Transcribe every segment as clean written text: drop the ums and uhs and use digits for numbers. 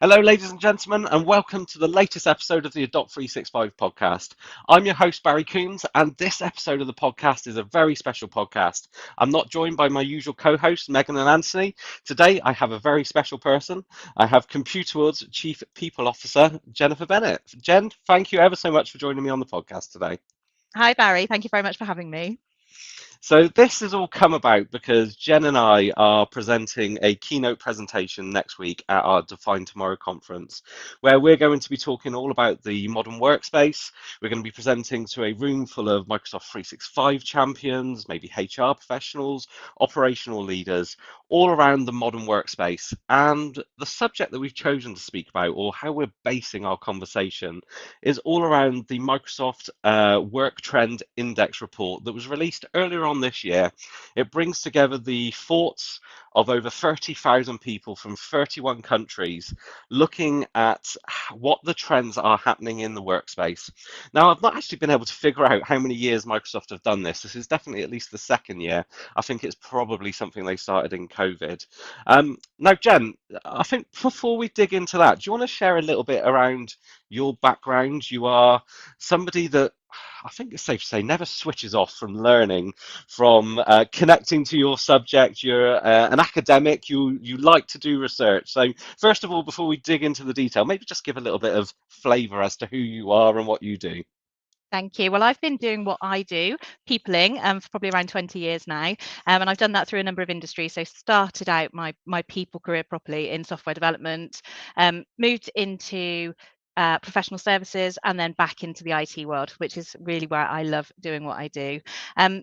Hello, ladies and gentlemen, and welcome to the latest episode of the Adopt 365 podcast. I'm your host, Barry Coombs, and this episode of the podcast is a very special podcast. I'm not joined by my usual co hosts, Megan and Anthony. Today, I have a very special person. I have ComputerWorld's Chief People Officer, Jennifer Bennett. Jen, thank you ever so much for joining me on the podcast today. Hi, Barry. Thank you very much for having me. So this has all come about because Jen and I are presenting a keynote presentation next week at our Define Tomorrow conference, where we're going to be talking all about the modern workspace. We're going to be presenting to a room full of Microsoft 365 champions, maybe HR professionals, operational leaders, all around the modern workspace. And the subject that we've chosen to speak about, or how we're basing our conversation, is all around the Microsoft Work Trend Index report that was released earlier on this year. It brings together the thoughts of over 30,000 people from 31 countries looking at what the trends are happening in the workspace. Now, I've not actually been able to figure out how many years Microsoft have done this. This is definitely at least the second year. I think it's probably something they started in COVID. Now, Jen, I think before we dig into that, do you want to share a little bit around your background? You are somebody that I think it's safe to say never switches off from learning, from connecting to your subject. You're an academic. You like to do research. So first of all, before we dig into the detail, maybe just give a little bit of flavour as to who you are and what you do. Thank you. Well, I've been doing what I do, peopling, for probably around 20 years now, and I've done that through a number of industries. So started out my people career properly in software development, moved into professional services, and then back into the IT world, which is really where I love doing what I do. Um,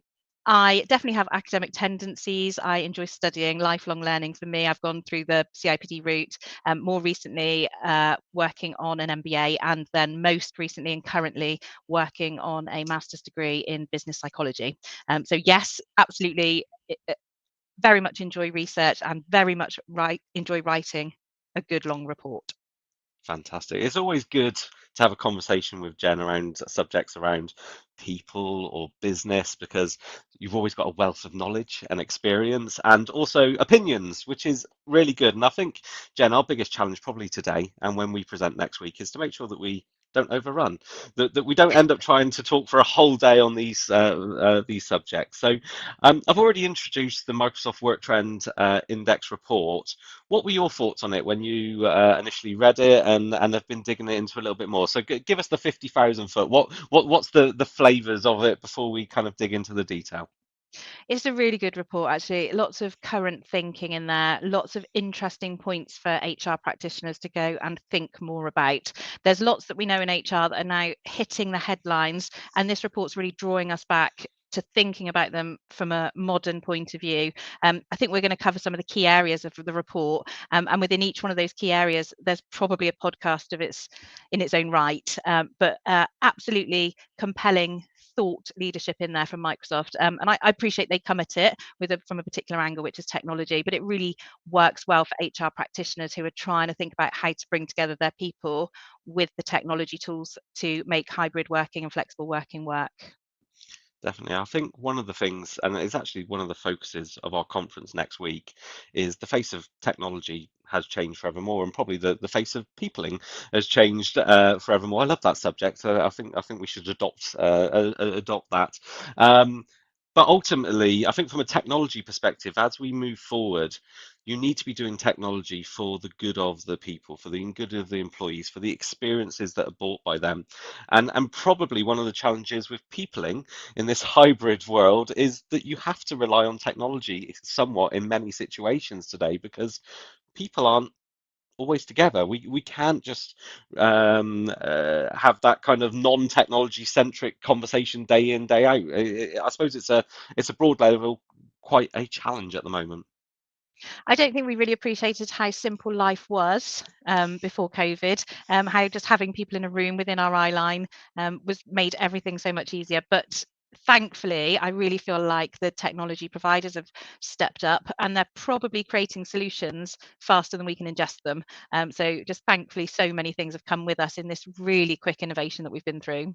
I definitely have academic tendencies. I enjoy studying, lifelong learning for me. I've gone through the CIPD route, more recently working on an MBA, and then most recently and currently working on a master's degree in business psychology. So yes, absolutely, very much enjoy research and very much enjoy writing a good long report. Fantastic. It's always good to have a conversation with Jen around subjects around people or business because you've always got a wealth of knowledge and experience and also opinions, which is really good. And I think, Jen, our biggest challenge probably today and when we present next week is to make sure that we don't overrun, that we don't end up trying to talk for a whole day on these subjects. So I've already introduced the Microsoft Work Trend Index report. What were your thoughts on it when you initially read it and have been digging it into a little bit more? So give us the 50,000 foot. What's the flavors of it before we kind of dig into the detail? It's a really good report, actually. Lots of current thinking in there, lots of interesting points for HR practitioners to go and think more about. There's lots that we know in HR that are now hitting the headlines, and this report's really drawing us back to thinking about them from a modern point of view. I think we're going to cover some of the key areas of the report, and within each one of those key areas, there's probably a podcast of its in its own right. But absolutely compelling thought leadership in there from Microsoft. And I appreciate they come at it from a particular angle, which is technology, but it really works well for HR practitioners who are trying to think about how to bring together their people with the technology tools to make hybrid working and flexible working work. Definitely. I think one of the things, and it's actually one of the focuses of our conference next week, is the face of technology has changed forevermore, and probably the face of peopling has changed forevermore. I love that subject, so I think we should adopt that. Um, but ultimately, I think from a technology perspective, as we move forward, you need to be doing technology for the good of the people, for the good of the employees, for the experiences that are bought by them. And probably one of the challenges with peopling in this hybrid world is that you have to rely on technology somewhat in many situations today because people aren't always together. We can't just have that kind of non-technology centric conversation day in day out. I suppose it's a broad level quite a challenge at the moment. I don't think we really appreciated how simple life was before COVID, how just having people in a room within our eye line was made everything so much easier. But thankfully, I really feel like the technology providers have stepped up and they're probably creating solutions faster than we can ingest them. So just thankfully, so many things have come with us in this really quick innovation that we've been through.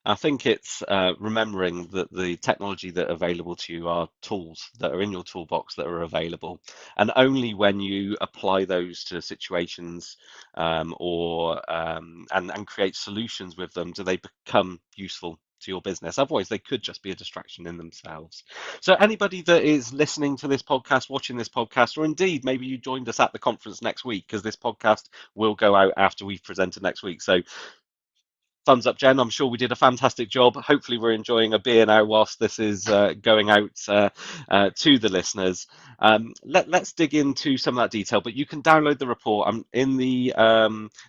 I think it's remembering that the technology that are available to you are tools that are in your toolbox that are available, and only when you apply those to situations and create solutions with them do they become useful to your business. Otherwise, they could just be a distraction in themselves. So, anybody that is listening to this podcast, watching this podcast, or indeed maybe you joined us at the conference next week, because this podcast will go out after we've presented next week. So, thumbs up, Jen. I'm sure we did a fantastic job. Hopefully, we're enjoying a beer now whilst this is going out to the listeners. Let's dig into some of that detail, but you can download the report. I'm in the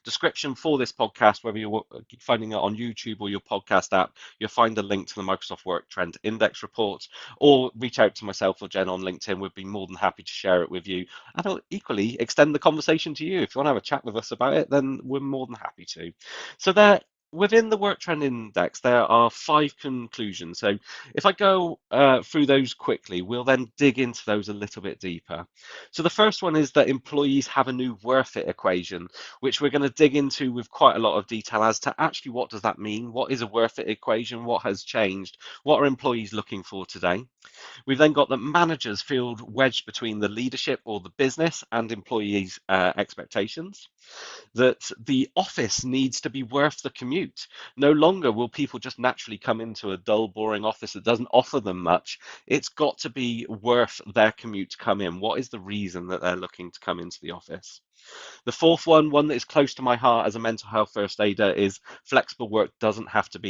description for this podcast, whether you're finding it on YouTube or your podcast app, you'll find a link to the Microsoft Work Trend Index report, or reach out to myself or Jen on LinkedIn. We'd be more than happy to share it with you. And I'll equally extend the conversation to you. If you want to have a chat with us about it, then we're more than happy to. So there, within the Work Trend Index, there are 5 conclusions. So if I go through those quickly, we'll then dig into those a little bit deeper. So the first one is that employees have a new worth it equation, which we're going to dig into with quite a lot of detail as to actually what does that mean? What is a worth it equation? What has changed? What are employees looking for today? We've then got that managers feel wedged between the leadership or the business and employees' expectations, that the office needs to be worth the commute. No longer will people just naturally come into a dull, boring office that doesn't offer them much. It's got to be worth their commute to come in. What is the reason that they're looking to come into the office? The fourth one that is close to my heart as a mental health first aider, is flexible work doesn't have to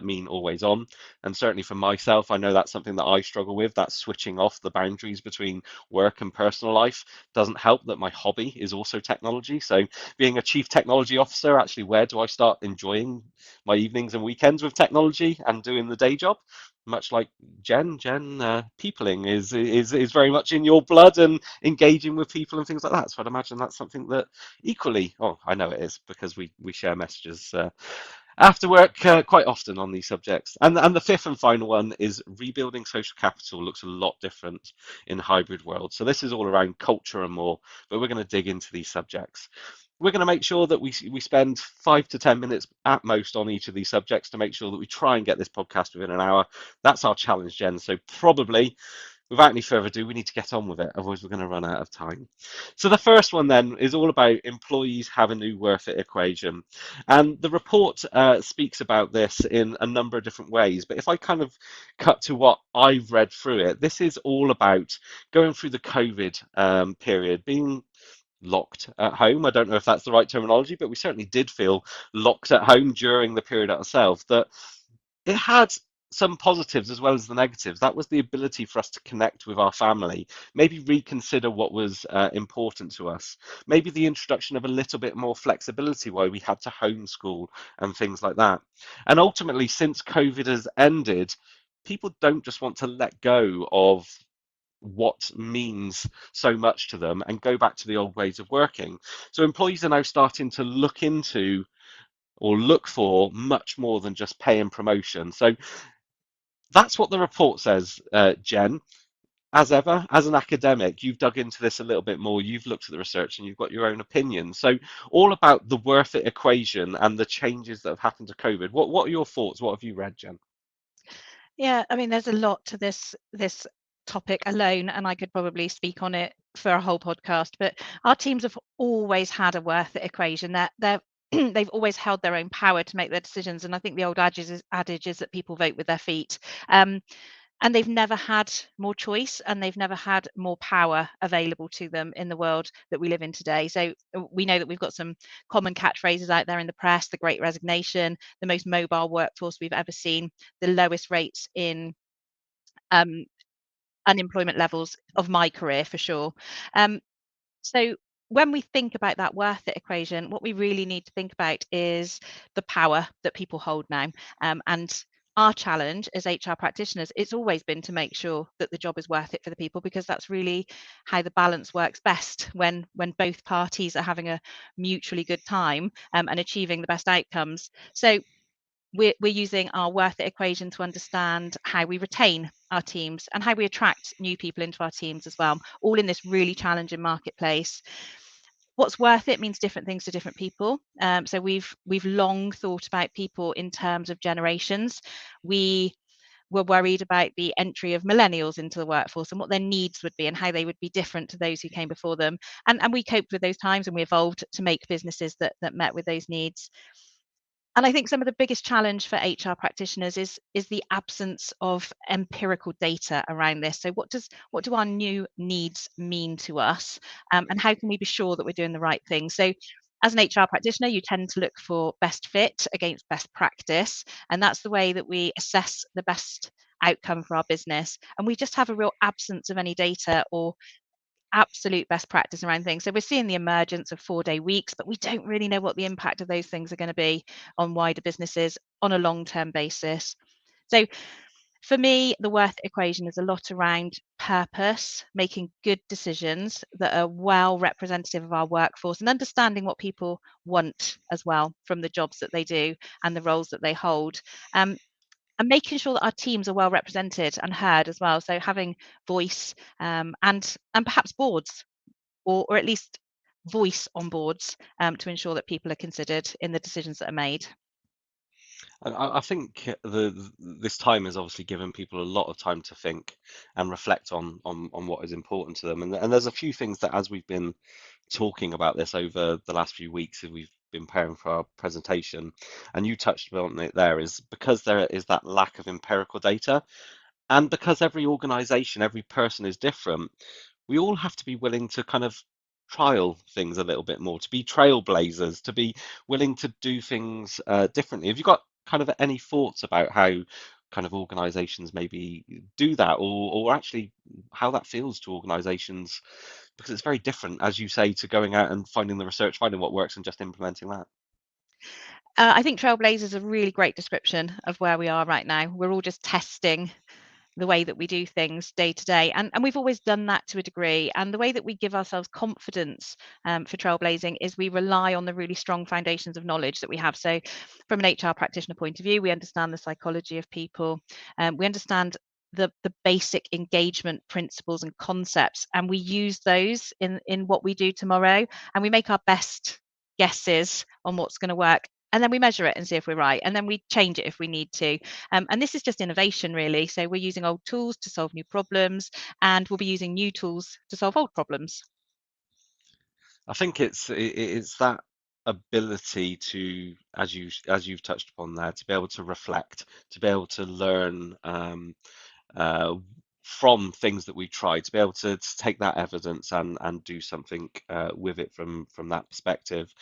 mean always on. And certainly for myself, I know that's something that I struggle with. That switching off the boundaries between work and personal life doesn't help that my hobby is also technology. So being a chief technology officer, actually, where do I start enjoying my evenings and weekends with technology and doing the day job? Much like Jen, peopling is very much in your blood, and engaging with people and things like that. So I'd imagine that's something that equally, oh, I know it is, because we share messages after work quite often on these subjects. And the fifth and final one is rebuilding social capital looks a lot different in hybrid world. So this is all around culture and more, but we're going to dig into these subjects. We're going to make sure that we spend 5 to 10 minutes at most on each of these subjects to make sure that we try and get this podcast within an hour. That's our challenge, Jen. So probably, without any further ado, we need to get on with it. Otherwise, we're going to run out of time. So the first one then is all about employees have a new worth it equation. And the report speaks about this in a number of different ways. But if I kind of cut to what I've read through it, this is all about going through the COVID period, being locked at home. I don't know if that's the right terminology, but we certainly did feel locked at home during the period itself. That it had some positives as well as the negatives. That was the ability for us to connect with our family, maybe reconsider what was important to us, maybe the introduction of a little bit more flexibility where we had to homeschool and things like that. And ultimately, since COVID has ended, people don't just want to let go of what means so much to them and go back to the old ways of working. So employees are now starting to look into or look for much more than just pay and promotion. So that's what the report says, Jen. As ever, as an academic, you've dug into this a little bit more, you've looked at the research and you've got your own opinion. So all about the worth it equation and the changes that have happened to COVID. What are your thoughts? What have you read, Jen? Yeah, I mean, there's a lot to this topic alone, and I could probably speak on it for a whole podcast. But our teams have always had a worth it equation. They're they've always held their own power to make their decisions, and I think the old adage is that people vote with their feet. And they've never had more choice, and they've never had more power available to them in the world that we live in today. So we know that we've got some common catchphrases out there in the press: the great resignation, the most mobile workforce we've ever seen, the lowest rates in um, unemployment levels of my career, for sure. So when we think about that worth it equation, what we really need to think about is the power that people hold now. And our challenge as HR practitioners, it's always been to make sure that the job is worth it for the people, because that's really how the balance works best, when both parties are having a mutually good time and achieving the best outcomes. So we're using our worth it equation to understand how we retain our teams and how we attract new people into our teams as well, all in this really challenging marketplace. What's worth it means different things to different people. So we've long thought about people in terms of generations. We were worried about the entry of millennials into the workforce and what their needs would be and how they would be different to those who came before them. And we coped with those times and we evolved to make businesses that met with those needs. And I think some of the biggest challenge for HR practitioners is the absence of empirical data around this. So what do our new needs mean to us, and how can we be sure that we're doing the right thing? So as an HR practitioner, you tend to look for best fit against best practice, and that's the way that we assess the best outcome for our business. And we just have a real absence of any data or absolute best practice around things. So we're seeing the emergence of 4-day weeks, but we don't really know what the impact of those things are going to be on wider businesses on a long-term basis. So for me, the worth equation is a lot around purpose, making good decisions that are well representative of our workforce and understanding what people want as well from the jobs that they do and the roles that they hold. And making sure that our teams are well represented and heard as well. So having voice, and perhaps boards, or at least voice on boards, to ensure that people are considered in the decisions that are made. And I think this time has obviously given people a lot of time to think and reflect on what is important to them. And there's a few things that, as we've been talking about this over the last few weeks, as we've been preparing for our presentation, and you touched on it there, is because there is that lack of empirical data, and because every organization, every person is different, we all have to be willing to kind of trial things a little bit more, to be trailblazers, to be willing to do things differently. Have you got kind of any thoughts about how kind of organizations maybe do that, or actually how that feels to organizations? Because it's very different, as you say, to going out and finding the research, finding what works, and just implementing that. I think trailblazers is a really great description of where we are right now. We're all just testing the way that we do things day to day. And we've always done that to a degree. And the way that we give ourselves confidence, for trailblazing, is we rely on the really strong foundations of knowledge that we have. So, from an HR practitioner point of view, we understand the psychology of people, we understand the basic engagement principles and concepts, and we use those in what we do tomorrow, and we make our best guesses on what's going to work. And then we measure it and see if we're right. And then we change it if we need to. And this is just innovation, really. So we're using old tools to solve new problems, and we'll be using new tools to solve old problems. I think it's that ability to, as you've touched upon there, to be able to reflect, to be able to learn, uh, from things that we try, to be able to take that evidence and do something with it from that perspective.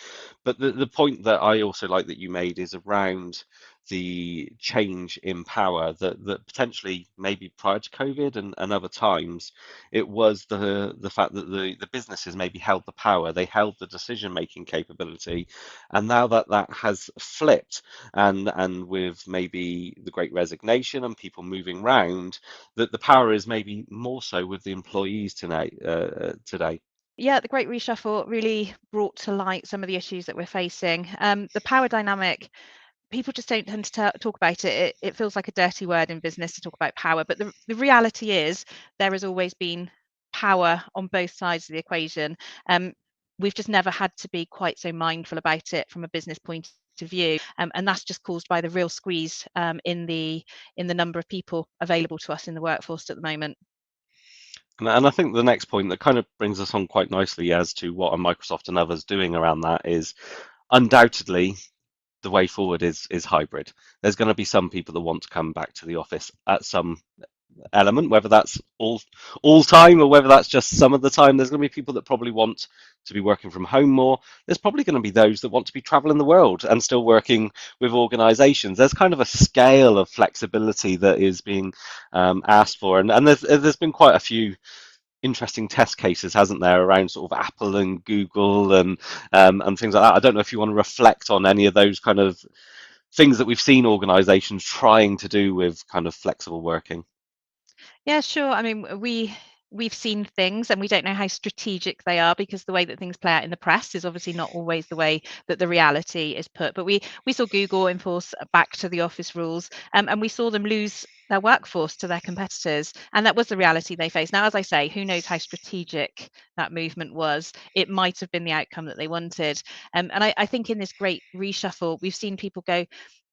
But the point that I also like that you made is around the change in power that potentially maybe prior to COVID and other times, it was the fact that the businesses maybe held the power, they held the decision making capability, and now that that has flipped, and with maybe the Great Resignation and people moving round, that the power is maybe more so with the employees today. Today. Yeah, the Great Reshuffle really brought to light some of the issues that we're facing. The power dynamic, people just don't tend to talk about it. It feels like a dirty word in business to talk about power, but the reality is there has always been power on both sides of the equation. Um, we've just never had to be quite so mindful about it from a business point of view, and that's just caused by the real squeeze, in the number of people available to us in the workforce at the moment. And I think the next point that kind of brings us on quite nicely as to what are Microsoft and others doing around that is undoubtedly the way forward is hybrid. There's going to be some people that want to come back to the office at some element, whether that's all time or whether that's just some of the time. There's going to be people that probably want to be working from home more. There's probably going to be those that want to be traveling the world and still working with organizations. There's kind of a scale of flexibility that is being asked for, and there's been quite a few interesting test cases, hasn't there, around sort of Apple and Google and things like that. I don't know if you want to reflect on any of those kind of things that we've seen organizations trying to do with kind of flexible working. Yeah, sure. I mean, we've seen things and we don't know how strategic they are, because the way that things play out in the press is obviously not always the way that the reality is put. But we saw Google enforce back to the office rules, and we saw them lose their workforce to their competitors, and that was the reality they faced. Now, as I say, who knows how strategic that movement was? It might have been the outcome that they wanted. And I think in this great reshuffle, we've seen people go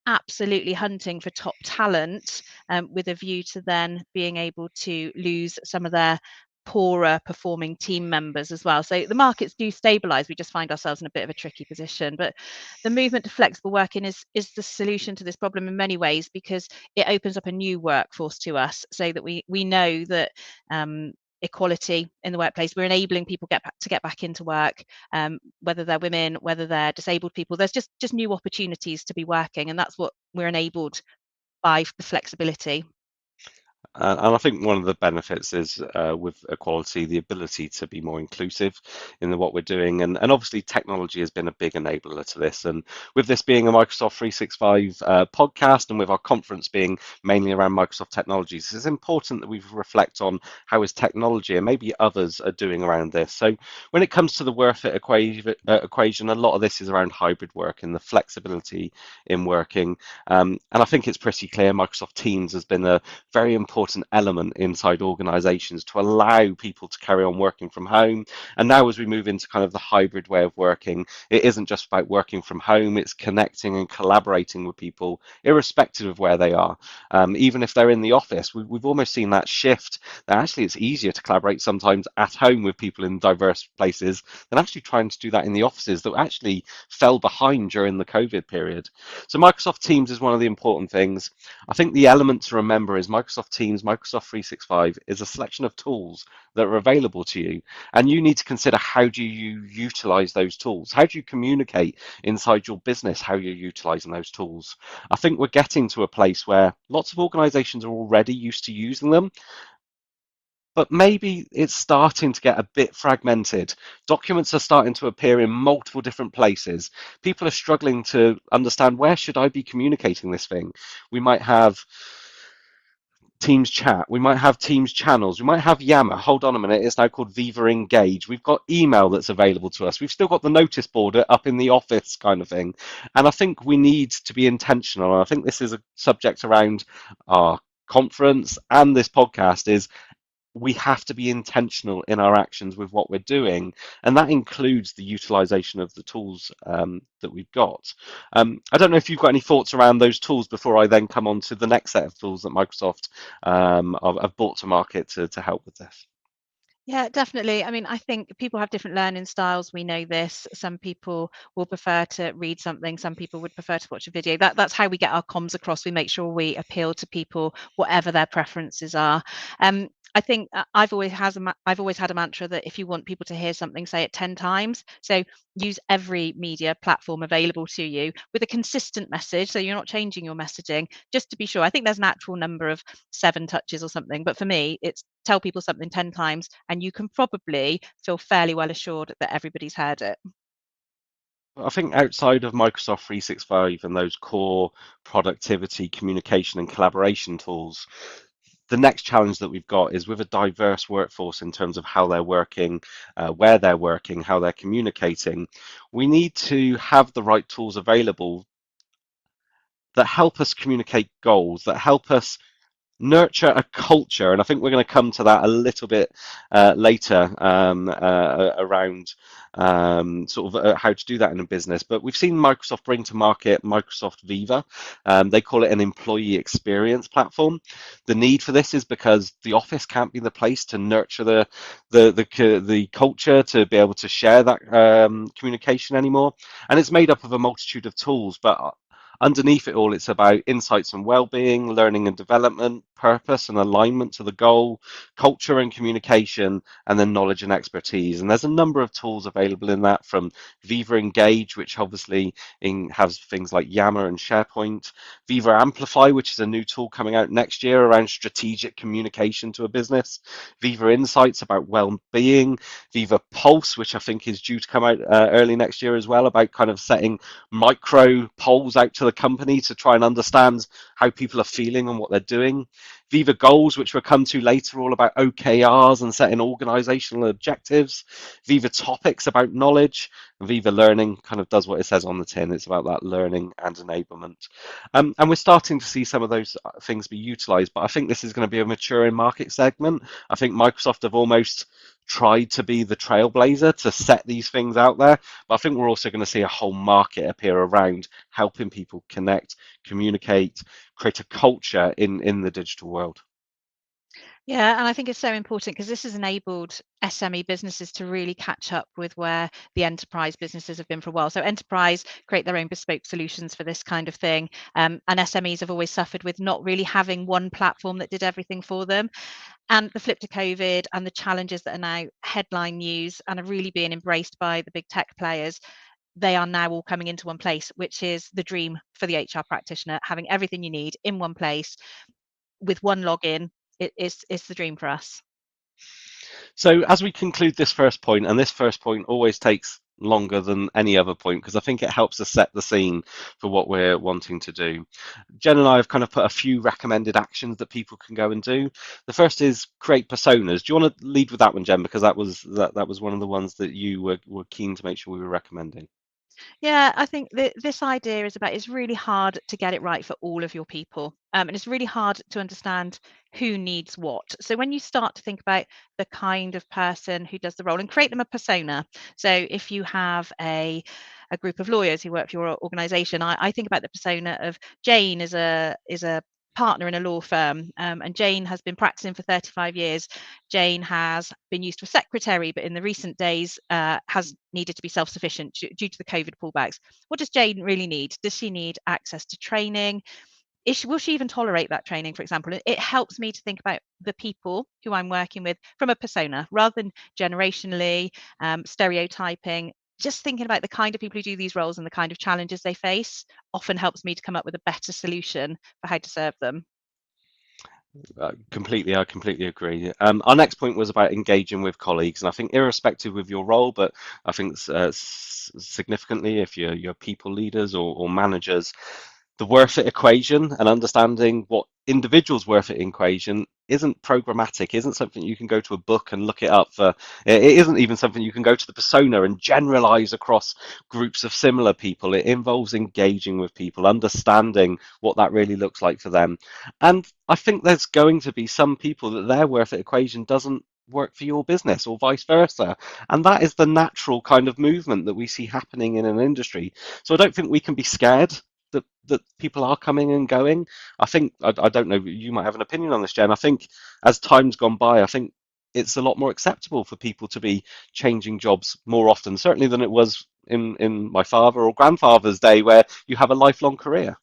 absolutely hunting for top talent, with a view to then being able to lose some of their poorer performing team members as well. So the markets do stabilize. We just find ourselves in a bit of a tricky position. But the movement to flexible working is the solution to this problem in many ways, because it opens up a new workforce to us, so that we know that equality in the workplace, we're enabling people to get back into work, whether they're women, whether they're disabled people. There's just new opportunities to be working, and that's what we're enabled by the flexibility. And I think one of the benefits is with equality, the ability to be more inclusive in what we're doing. And obviously, technology has been a big enabler to this. And with this being a Microsoft 365 podcast, and with our conference being mainly around Microsoft technologies, it's important that we reflect on how is technology and maybe others are doing around this. So when it comes to the worth it equation, a lot of this is around hybrid work and the flexibility in working. And I think it's pretty clear Microsoft Teams has been a very important element inside organizations to allow people to carry on working from home. And now, as we move into kind of the hybrid way of working, it isn't just about working from home, it's connecting and collaborating with people, irrespective of where they are. Even if they're in the office, we've almost seen that shift, that actually it's easier to collaborate sometimes at home with people in diverse places than actually trying to do that in the offices that actually fell behind during the COVID period. So Microsoft Teams is one of the important things. I think the element to remember is Microsoft Teams, Microsoft 365 is a selection of tools that are available to you. And you need to consider, how do you utilize those tools? How do you communicate inside your business how you're utilizing those tools? I think we're getting to a place where lots of organizations are already used to using them, but maybe it's starting to get a bit fragmented. Documents are starting to appear in multiple different places. People are struggling to understand, where should I be communicating this thing? We might have Teams chat, we might have Teams channels, we might have Yammer. Hold on a minute, it's now called Viva Engage. We've got email that's available to us. We've still got the notice board up in the office kind of thing. And I think we need to be intentional. And I think this is a subject around our conference and this podcast is, we have to be intentional in our actions with what we're doing, and that includes the utilization of the tools that we've got. I don't know if you've got any thoughts around those tools before I then come on to the next set of tools that Microsoft have brought to market to help with this. Yeah, definitely. I mean, I think people have different learning styles. We know this. Some people will prefer to read something. Some people would prefer to watch a video. That's how we get our comms across. We make sure we appeal to people, whatever their preferences are. I think I've always had a mantra that if you want people to hear something, say it 10 times. So use every media platform available to you with a consistent message. So you're not changing your messaging, just to be sure. I think there's an actual number of 7 touches or something, but for me, it's tell people something 10 times and you can probably feel fairly well assured that everybody's heard it. I think outside of Microsoft 365 and those core productivity, communication, and collaboration tools, the next challenge that we've got is with a diverse workforce in terms of how they're working, where they're working, how they're communicating. We need to have the right tools available that help us communicate goals, that help us nurture a culture, and I think we're going to come to that a little bit later around how to do that in a business. But we've seen Microsoft bring to market Microsoft Viva. They call it an employee experience platform. The need for this is because the office can't be the place to nurture the culture, to be able to share that communication anymore, and it's made up of a multitude of tools, but underneath it all, it's about insights and well-being, learning and development, purpose and alignment to the goal, culture and communication, and then knowledge and expertise. And there's a number of tools available in that, from Viva Engage, which obviously has things like Yammer and SharePoint, Viva Amplify, which is a new tool coming out next year around strategic communication to a business, Viva Insights about well-being, Viva Pulse, which I think is due to come out early next year as well, about kind of setting micro polls out to the company to try and understand how people are feeling and what they're doing. Viva Goals, which we'll come to later, all about OKRs and setting organizational objectives. Viva Topics about knowledge. And Viva Learning kind of does what it says on the tin. It's about that learning and enablement. And we're starting to see some of those things be utilized, but I think this is going to be a maturing market segment. I think Microsoft have almost tried to be the trailblazer to set these things out there, but I think we're also going to see a whole market appear around helping people connect, communicate, create a culture in the digital world. Yeah, and I think it's so important because this has enabled SME businesses to really catch up with where the enterprise businesses have been for a while. So enterprise create their own bespoke solutions for this kind of thing, and SMEs have always suffered with not really having one platform that did everything for them. And the flip to COVID and the challenges that are now headline news and are really being embraced by the big tech players, they are now all coming into one place, which is the dream for the HR practitioner, having everything you need in one place with one login. It's the dream for us. So as we conclude this first point, and this first point always takes longer than any other point because I think it helps us set the scene for what we're wanting to do. Jen and I have kind of put a few recommended actions that people can go and do. The first is create personas. Do you want to lead with that one, Jen? Because that was one of the ones that you were keen to make sure we were recommending. Yeah, I think this idea is about it's really hard to get it right for all of your people. And it's really hard to understand who needs what. So when you start to think about the kind of person who does the role and create them a persona. So if you have a group of lawyers who work for your organization, I think about the persona of Jane is a partner in a law firm, and Jane has been practicing for 35 years. Jane has been used to a secretary, but in the recent days has needed to be self-sufficient due to the COVID pullbacks. What does Jane really need? Does she need access to training? Will she even tolerate that training, for example? It helps me to think about the people who I'm working with from a persona rather than generationally, stereotyping. Just thinking about the kind of people who do these roles and the kind of challenges they face often helps me to come up with a better solution for how to serve them. I completely agree. Our next point was about engaging with colleagues, and I think irrespective of your role, but I think significantly if you're people leaders or managers, the worth it equation and understanding what individuals worth it equation isn't programmatic, isn't something you can go to a book and look it up for. It isn't even something you can go to the persona and generalize across groups of similar people. It involves engaging with people, understanding what that really looks like for them. And I think there's going to be some people that their worth it equation doesn't work for your business or vice versa. And that is the natural kind of movement that we see happening in an industry. So I don't think we can be scared that people are coming and going. I think I don't know. You might have an opinion on this, Jen. I think as time's gone by, I think it's a lot more acceptable for people to be changing jobs more often, certainly than it was in my father or grandfather's day, where you have a lifelong career.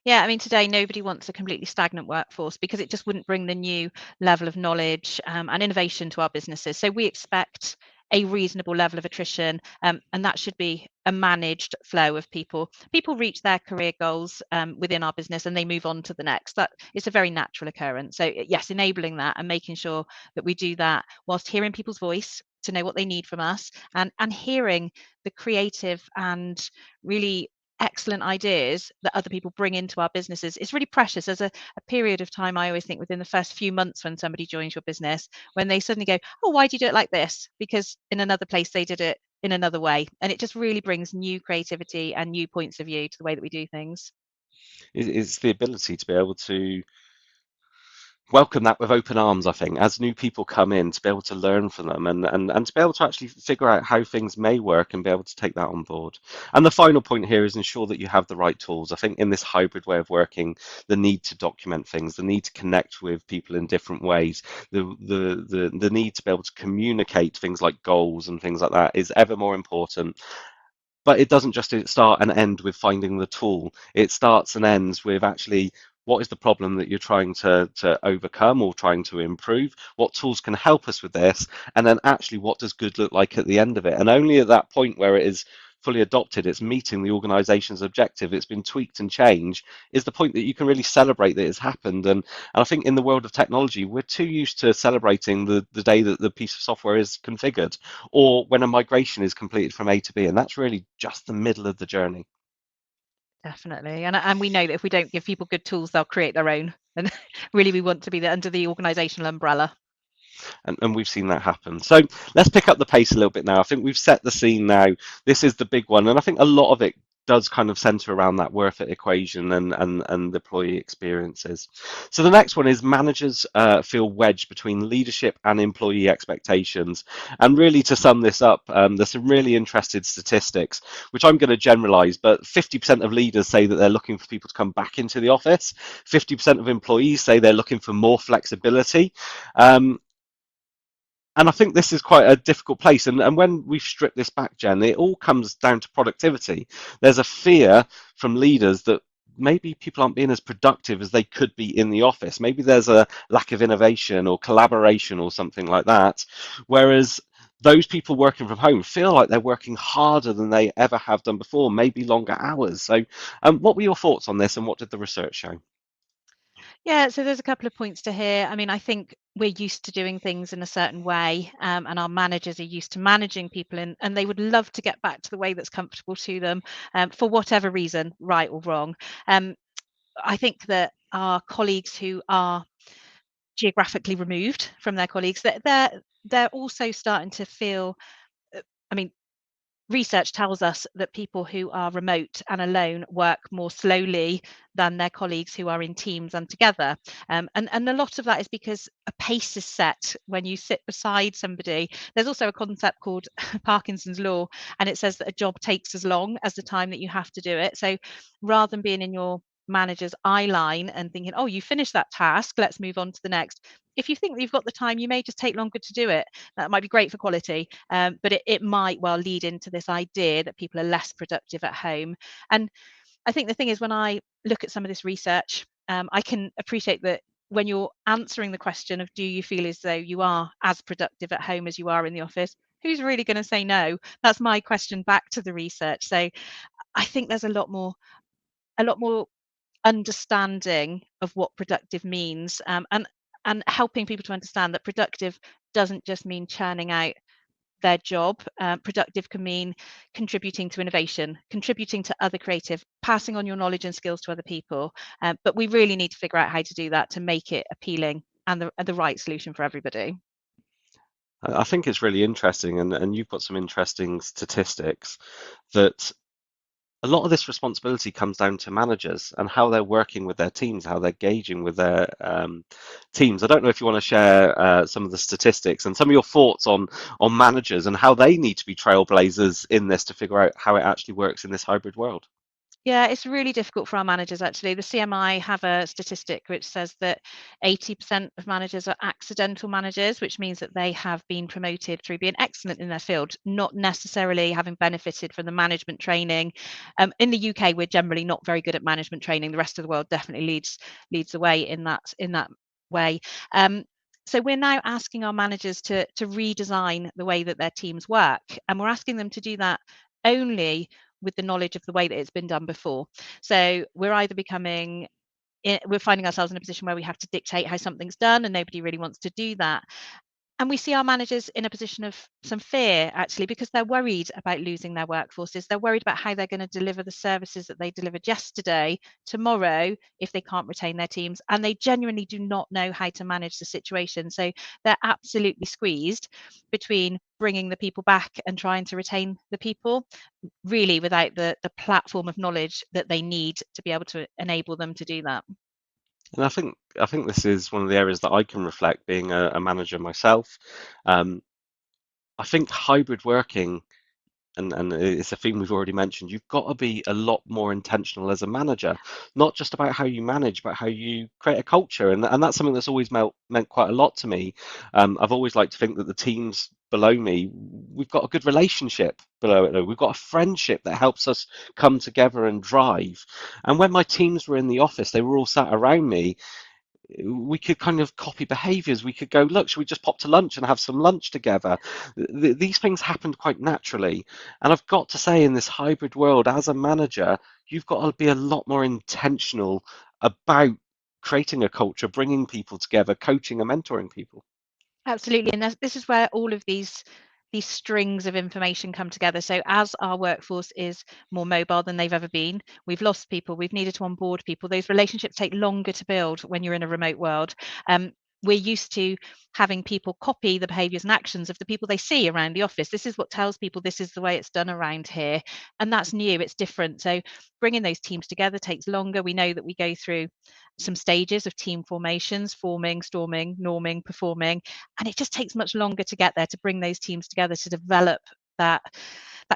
Yeah, I mean, today nobody wants a completely stagnant workforce because it just wouldn't bring the new level of knowledge and innovation to our businesses. So we expect a reasonable level of attrition, and that should be a managed flow of people. People reach their career goals within our business and they move on to the next. That is a very natural occurrence. So yes, enabling that and making sure that we do that whilst hearing people's voice to know what they need from us and hearing the creative and really excellent ideas that other people bring into our businesses is really precious. There's a period of time I always think within the first few months when somebody joins your business, when they suddenly go, oh, why do you do it like this? Because in another place they did it in another way. And it just really brings new creativity and new points of view to the way that we do things. It's the ability to be able to welcome that with open arms, I think, as new people come in, to be able to learn from them and to be able to actually figure out how things may work and be able to take that on board. And the final point here is ensure that you have the right tools. I think in this hybrid way of working, the need to document things, the need to connect with people in different ways, the need to be able to communicate things like goals and things like that is ever more important. But it doesn't just start and end with finding the tool. It starts and ends with actually what is the problem that you're trying to overcome or trying to improve? What tools can help us with this? And then actually, what does good look like at the end of it? And only at that point where it is fully adopted, it's meeting the organization's objective, it's been tweaked and changed, is the point that you can really celebrate that it's happened. And I think in the world of technology, we're too used to celebrating the day that the piece of software is configured or when a migration is completed from A to B. And that's really just the middle of the journey. Definitely. And we know that if we don't give people good tools, they'll create their own. And really, we want to be under the organizational umbrella. And we've seen that happen. So let's pick up the pace a little bit now. I think we've set the scene now. This is the big one, and I think a lot of it does kind of center around that worth it equation and employee experiences. So the next one is managers feel wedged between leadership and employee expectations. And really, to sum this up, there's some really interesting statistics, which I'm going to generalize, but 50% of leaders say that they're looking for people to come back into the office. 50% of employees say they're looking for more flexibility. Um, and I think this is quite a difficult place. And when we've stripped this back, Jen, it all comes down to productivity. There's a fear from leaders that maybe people aren't being as productive as they could be in the office. Maybe there's a lack of innovation or collaboration or something like that. Whereas those people working from home feel like they're working harder than they ever have done before, maybe longer hours. So, what were your thoughts on this and what did the research show? Yeah, so there's a couple of points to hear. I mean, I think we're used to doing things in a certain way, and our managers are used to managing people, and they would love to get back to the way that's comfortable to them, for whatever reason, right or wrong. Um, I think that our colleagues who are geographically removed from their colleagues, that they're also starting to feel. I mean, research tells us that people who are remote and alone work more slowly than their colleagues who are in teams and together. And a lot of that is because a pace is set when you sit beside somebody. There's also a concept called Parkinson's law, and it says that a job takes as long as the time that you have to do it. So rather than being in your manager's eye line and thinking, oh, you finished that task, let's move on to the next. If you think that you've got the time, you may just take longer to do it. That might be great for quality, but it might well lead into this idea that people are less productive at home. And I think the thing is, when I look at some of this research, I can appreciate that when you're answering the question of do you feel as though you are as productive at home as you are in the office, who's really going to say no? That's my question back to the research. So I think there's a lot more understanding of what productive means, and helping people to understand that productive doesn't just mean churning out their job. Productive can mean contributing to innovation, contributing to other creative, passing on your knowledge and skills to other people. But we really need to figure out how to do that to make it appealing and the right solution for everybody. I think it's really interesting, and you've got some interesting statistics that a lot of this responsibility comes down to managers and how they're working with their teams, how they're gauging with their teams. I don't know if you want to share some of the statistics and some of your thoughts on managers and how they need to be trailblazers in this to figure out how it actually works in this hybrid world. Yeah, it's really difficult for our managers actually. The CMI have a statistic which says that 80% of managers are accidental managers, which means that they have been promoted through being excellent in their field, not necessarily having benefited from the management training. In the UK, we're generally not very good at management training. The rest of the world definitely leads the way in that way. So we're now asking our managers to redesign the way that their teams work, and we're asking them to do that only with the knowledge of the way that it's been done before. So we're either we're finding ourselves in a position where we have to dictate how something's done, and nobody really wants to do that. And we see our managers in a position of some fear, actually, because they're worried about losing their workforces. They're worried about how they're going to deliver the services that they delivered yesterday, tomorrow, if they can't retain their teams. And they genuinely do not know how to manage the situation. So they're absolutely squeezed between bringing the people back and trying to retain the people, really without the platform of knowledge that they need to be able to enable them to do that. And I think this is one of the areas that I can reflect being a manager myself. Um, I think hybrid working and it's a theme we've already mentioned, you've got to be a lot more intentional as a manager, not just about how you manage, but how you create a culture. And that's something that's always meant quite a lot to me. I've always liked to think that the teams below me, we've got a good relationship below it. We've got a friendship that helps us come together and drive. And when my teams were in the office, they were all sat around me, we could kind of copy behaviors. We could go, look, should we just pop to lunch and have some lunch together? These things happened quite naturally. And I've got to say, in this hybrid world, as a manager, you've got to be a lot more intentional about creating a culture, bringing people together, coaching and mentoring people. Absolutely, and this is where all of these these strings of information come together. So as our workforce is more mobile than they've ever been, we've lost people, we've needed to onboard people. Those relationships take longer to build when you're in a remote world. We're used to having people copy the behaviors and actions of the people they see around the office. This is what tells people this is the way it's done around here. And that's new, it's different. So bringing those teams together takes longer. We know that we go through some stages of team formations, forming, storming, norming, performing, and it just takes much longer to get there, to bring those teams together, to develop that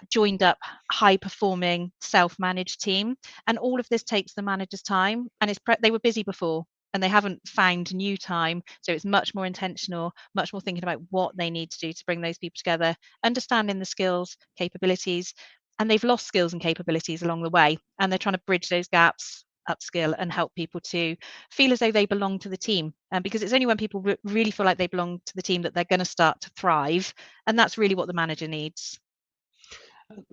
joined up, high performing, self-managed team. And all of this takes the managers time, and they were busy before and they haven't found new time, so it's much more intentional, much more thinking about what they need to do to bring those people together, understanding the skills, capabilities, and they've lost skills and capabilities along the way, and they're trying to bridge those gaps, upskill and help people to feel as though they belong to the team. And because it's only when people really feel like they belong to the team that they're going to start to thrive, and that's really what the manager needs.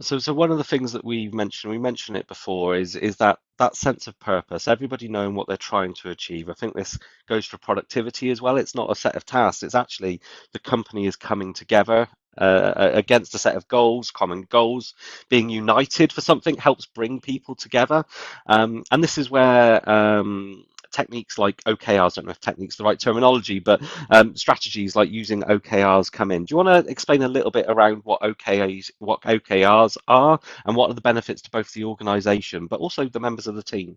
So one of the things that we mentioned it before, is that sense of purpose, everybody knowing what they're trying to achieve. I think this goes for productivity as well. It's not a set of tasks, it's actually the company is coming together against a set of goals, common goals, being united for something helps bring people together. And this is where techniques like OKRs, I don't know if technique's the right terminology, but strategies like using OKRs come in. Do you want to explain a little bit around what OKRs are, and what are the benefits to both the organisation, but also the members of the team?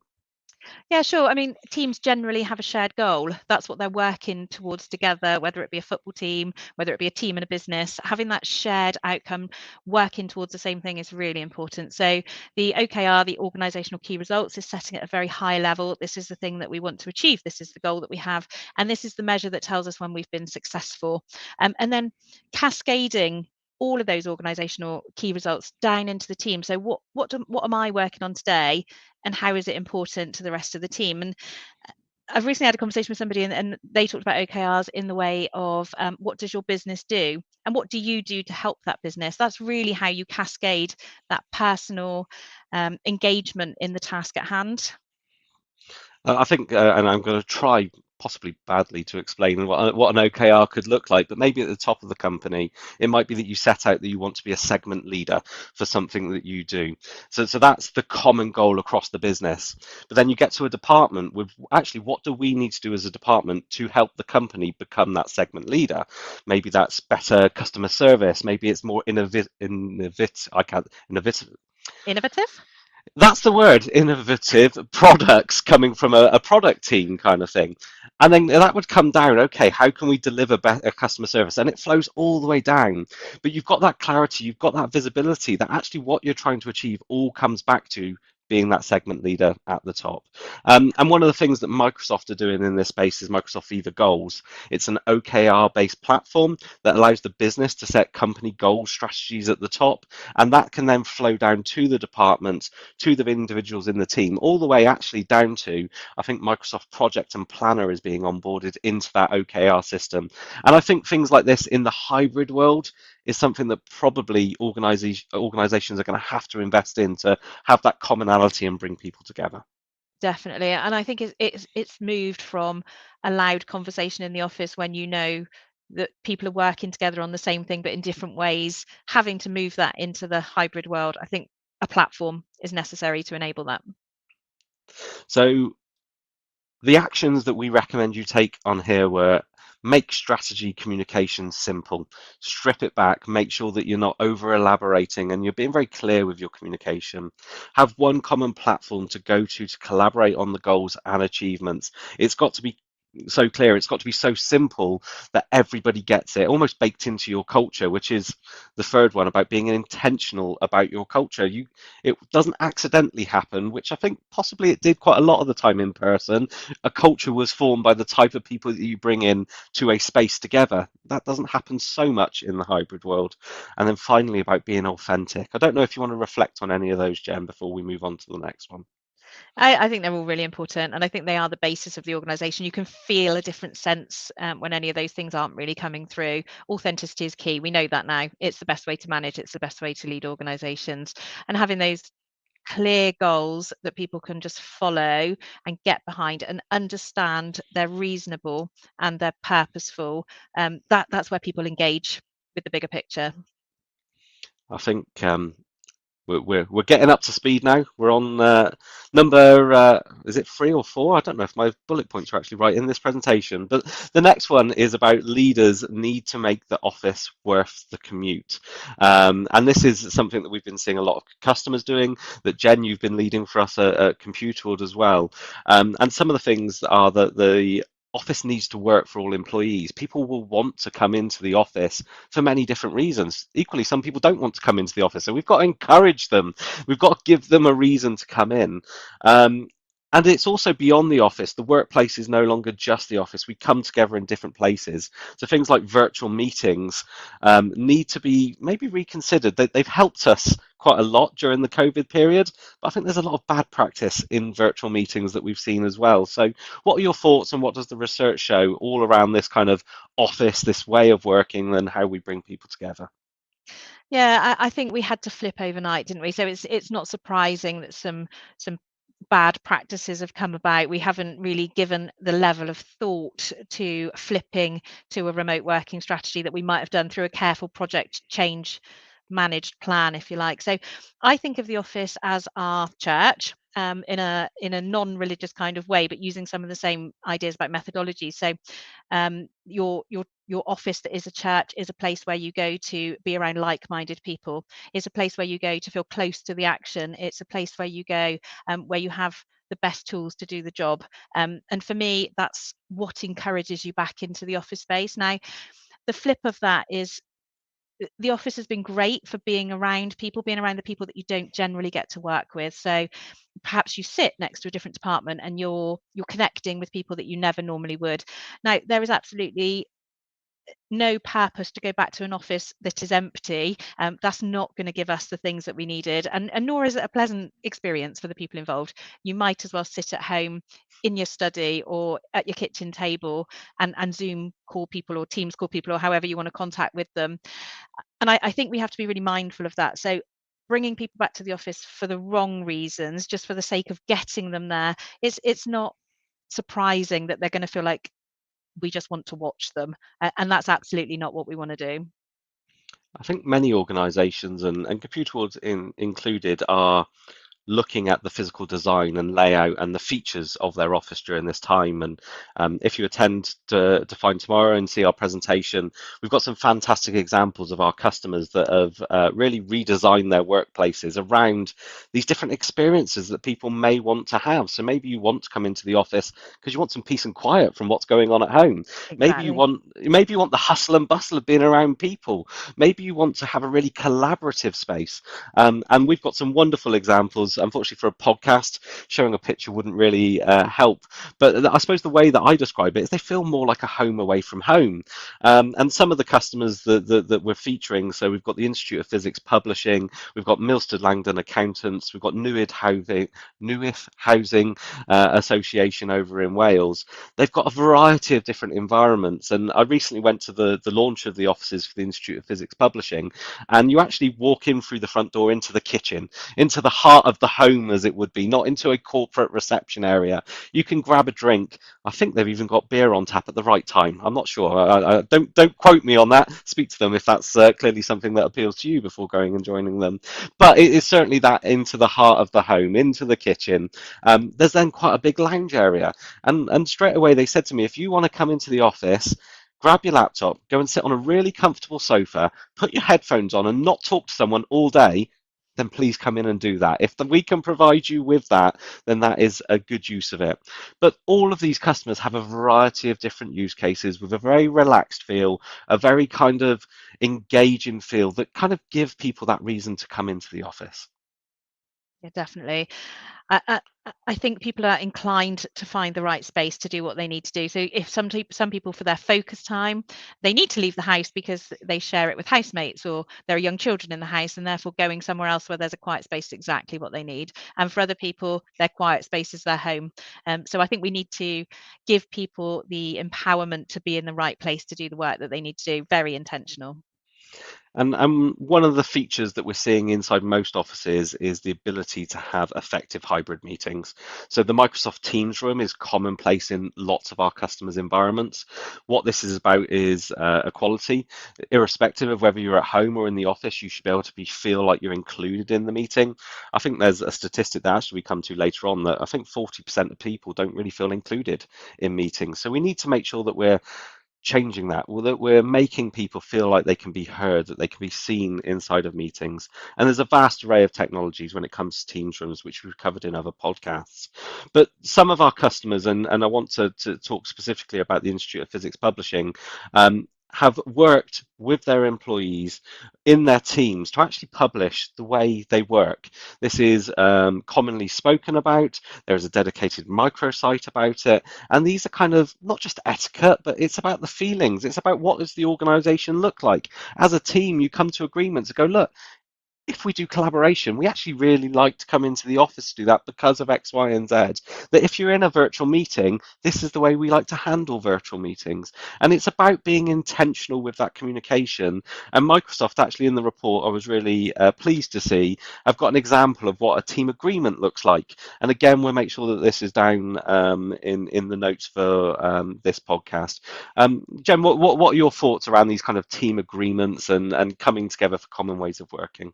Yeah, sure. I mean, teams generally have a shared goal. That's what they're working towards together, whether it be a football team, whether it be a team in a business. Having that shared outcome, working towards the same thing is really important. So the OKR, the organizational key results, is setting at a very high level. This is the thing that we want to achieve. This is the goal that we have. And this is the measure that tells us when we've been successful. And then cascading all of those organizational key results down into the team. So what am I working on today, and how is it important to the rest of the team? And I've recently had a conversation with somebody, and they talked about OKRs in the way of what does your business do, and what do you do to help that business? That's really how you cascade that personal engagement in the task at hand. I think, and I'm going to try possibly badly to explain what an OKR could look like, but maybe at the top of the company, it might be that you set out that you want to be a segment leader for something that you do. So that's the common goal across the business. But then you get to a department with actually what do we need to do as a department to help the company become that segment leader? Maybe that's better customer service. Maybe it's more innovative. Innovative. That's the word, innovative products coming from a product team kind of thing. And then that would come down, okay, how can we deliver better customer service? And it flows all the way down. But you've got that clarity, you've got that visibility that actually what you're trying to achieve all comes back to being that segment leader at the top. And one of the things that Microsoft are doing in this space is Microsoft Viva Goals. It's an OKR based platform that allows the business to set company goal strategies at the top. And that can then flow down to the departments, to the individuals in the team, all the way actually down to, I think Microsoft Project and Planner is being onboarded into that OKR system. And I think things like this in the hybrid world is something that probably organizations are going to have to invest in to have that commonality and bring people together. Definitely. And I think it's moved from a loud conversation in the office when you know that people are working together on the same thing but in different ways, having to move that into the hybrid world. I think a platform is necessary to enable that. So the actions that we recommend you take on here were make strategy communication simple, strip it back, make sure that you're not over elaborating and you're being very clear with your communication. Have one common platform to go to collaborate on the goals and achievements. It's got to be so clear, it's got to be so simple that everybody gets it, almost baked into your culture, which is the third one about being intentional about your culture. It doesn't accidentally happen, which I think possibly it did quite a lot of the time in person. A culture was formed by the type of people that you bring in to a space together. That doesn't happen so much in the hybrid world. And then finally about being authentic. I don't know if you want to reflect on any of those, Jen, before we move on to the next one. I think they're all really important, and I think they are the basis of the organization. You can feel a different sense when any of those things aren't really coming through. Authenticity is key. We know that now. It's the best way to manage, it's the best way to lead organizations. And having those clear goals that people can just follow and get behind and understand they're reasonable and they're purposeful, that's where people engage with the bigger picture. I think we're getting up to speed now. We're on number is it 3 or 4? I don't know if my bullet points are actually right in this presentation. But the next one is about leaders need to make the office worth the commute, and this is something that we've been seeing a lot of customers doing. That Jen, you've been leading for us at ComputerWorld as well. And some of the things are that the office needs to work for all employees. People will want to come into the office for many different reasons. Equally, some people don't want to come into the office, so we've got to encourage them. We've got to give them a reason to come in. Um, and it's also beyond the office. The workplace is no longer just the office. We come together in different places. So things like virtual meetings need to be maybe reconsidered. They've helped us quite a lot during the COVID period, but I think there's a lot of bad practice in virtual meetings that we've seen as well. So, what are your thoughts, and what does the research show all around this kind of office, this way of working, and how we bring people together? Yeah, I think we had to flip overnight, didn't we? So it's not surprising that some bad practices have come about. We haven't really given the level of thought to flipping to a remote working strategy that we might have done through a careful project change managed plan, if you like. So I think of the office as our church. In a non-religious kind of way, but using some of the same ideas about methodology. So your office that is a church is a place where you go to be around like-minded people. It's a place where you go to feel close to the action. It's a place where you go where you have the best tools to do the job. And for me, that's what encourages you back into the office space. Now, the flip of that is the office has been great for being around people, being around the people that you don't generally get to work with. So perhaps you sit next to a different department and you're connecting with people that you never normally would. Now, there is absolutely no purpose to go back to an office that is empty. That's not going to give us the things that we needed, and nor is it a pleasant experience for the people involved. You might as well sit at home in your study or at your kitchen table and Zoom call people or Teams call people or however you want to contact with them. And I think we have to be really mindful of that. So bringing people back to the office for the wrong reasons, just for the sake of getting them there, it's not surprising that they're going to feel like we just want to watch them, and that's absolutely not what we want to do. I think many organisations, and ComputerWorld included, are looking at the physical design and layout and the features of their office during this time. And if you attend to Define Tomorrow and see our presentation, we've got some fantastic examples of our customers that have really redesigned their workplaces around these different experiences that people may want to have. So maybe you want to come into the office because you want some peace and quiet from what's going on at home. Exactly. Maybe you want the hustle and bustle of being around people. Maybe you want to have a really collaborative space. And we've got some wonderful examples. Unfortunately, for a podcast, showing a picture wouldn't really help. But I suppose the way that I describe it is they feel more like a home away from home. And some of the customers that we're featuring, so we've got the Institute of Physics Publishing, we've got Milstead Langdon Accountants, we've got Newydd Housing Association over in Wales. They've got a variety of different environments. And I recently went to the launch of the offices for the Institute of Physics Publishing, and you actually walk in through the front door into the kitchen, into the heart of the home, as it would be, not into a corporate reception area. You can grab a drink. I think they've even got beer on tap at the right time. I'm not sure. Don't quote me on that. Speak to them if that's clearly something that appeals to you before going and joining them. But it is certainly that into the heart of the home, into the kitchen. There's then quite a big lounge area, and straight away they said to me, if you want to come into the office, grab your laptop, go and sit on a really comfortable sofa, put your headphones on and not talk to someone all day, then please come in and do that. If we can provide you with that, then that is a good use of it. But all of these customers have a variety of different use cases with a very relaxed feel, a very kind of engaging feel that kind of give people that reason to come into the office. Yeah, definitely. I think people are inclined to find the right space to do what they need to do. So if some people for their focus time, they need to leave the house because they share it with housemates or there are young children in the house, and therefore going somewhere else where there's a quiet space is exactly what they need. And for other people, their quiet space is their home. So I think we need to give people the empowerment to be in the right place to do the work that they need to do. Very intentional. And one of the features that we're seeing inside most offices is the ability to have effective hybrid meetings. So the Microsoft Teams room is commonplace in lots of our customers' environments. What this is about is equality. Irrespective of whether you're at home or in the office, you should be able to feel like you're included in the meeting. I think there's a statistic that actually we come to later on that I think 40% of people don't really feel included in meetings. So we need to make sure that we're changing that, well, that we're making people feel like they can be heard, that they can be seen inside of meetings. And there's a vast array of technologies when it comes to Teams rooms, which we've covered in other podcasts. But some of our customers, and I want to talk specifically about the Institute of Physics Publishing, have worked with their employees in their teams to actually publish the way they work. This is commonly spoken about. There's a dedicated microsite about it. And these are kind of not just etiquette, but it's about the feelings. It's about what does the organization look like. As a team, you come to agreements and go, look, if we do collaboration, we actually really like to come into the office to do that because of X, Y, and Z. That if you're in a virtual meeting, this is the way we like to handle virtual meetings. And it's about being intentional with that communication. And Microsoft, actually, in the report, I was really pleased to see, I've got an example of what a team agreement looks like. And again, we'll make sure that this is down in the notes for this podcast. Jen, what are your thoughts around these kind of team agreements and coming together for common ways of working?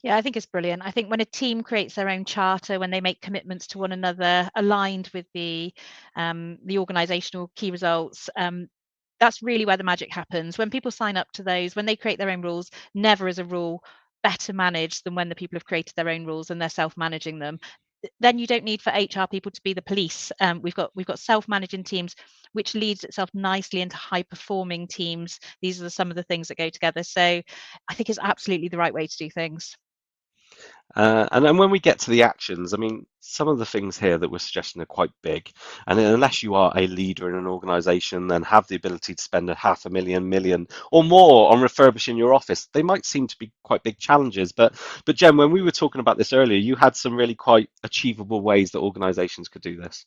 Yeah, I think it's brilliant. I think when a team creates their own charter, when they make commitments to one another, aligned with the organizational key results, that's really where the magic happens. When people sign up to those, when they create their own rules, never is a rule better managed than when the people have created their own rules and they're self-managing them. Then you don't need for HR people to be the police. We've got self-managing teams, which leads itself nicely into high-performing teams. These are some of the things that go together. So I think it's absolutely the right way to do things. And then when we get to the actions, I mean, some of the things here that we're suggesting are quite big. And unless you are a leader in an organization and have the ability to spend a half a million or more on refurbishing your office, they might seem to be quite big challenges. But Jen, when we were talking about this earlier, you had some really quite achievable ways that organizations could do this.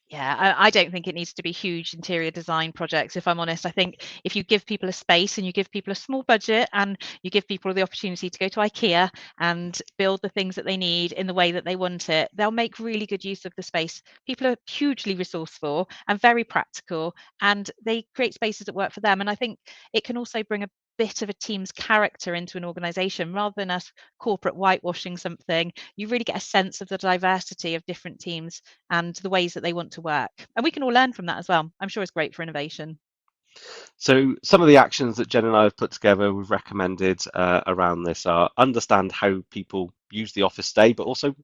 Yeah, I don't think it needs to be huge interior design projects, if I'm honest. I think if you give people a space and you give people a small budget and you give people the opportunity to go to IKEA and build the things that they need in the way that they want it, they'll make really good use of the space. People are hugely resourceful and very practical, and they create spaces that work for them. And I think it can also bring a bit of a team's character into an organization rather than us corporate whitewashing something. You really get a sense of the diversity of different teams and the ways that they want to work. And we can all learn from that as well. I'm sure it's great for innovation. So some of the actions that Jen and I have put together, we've recommended around this are understand how people use the office day, but also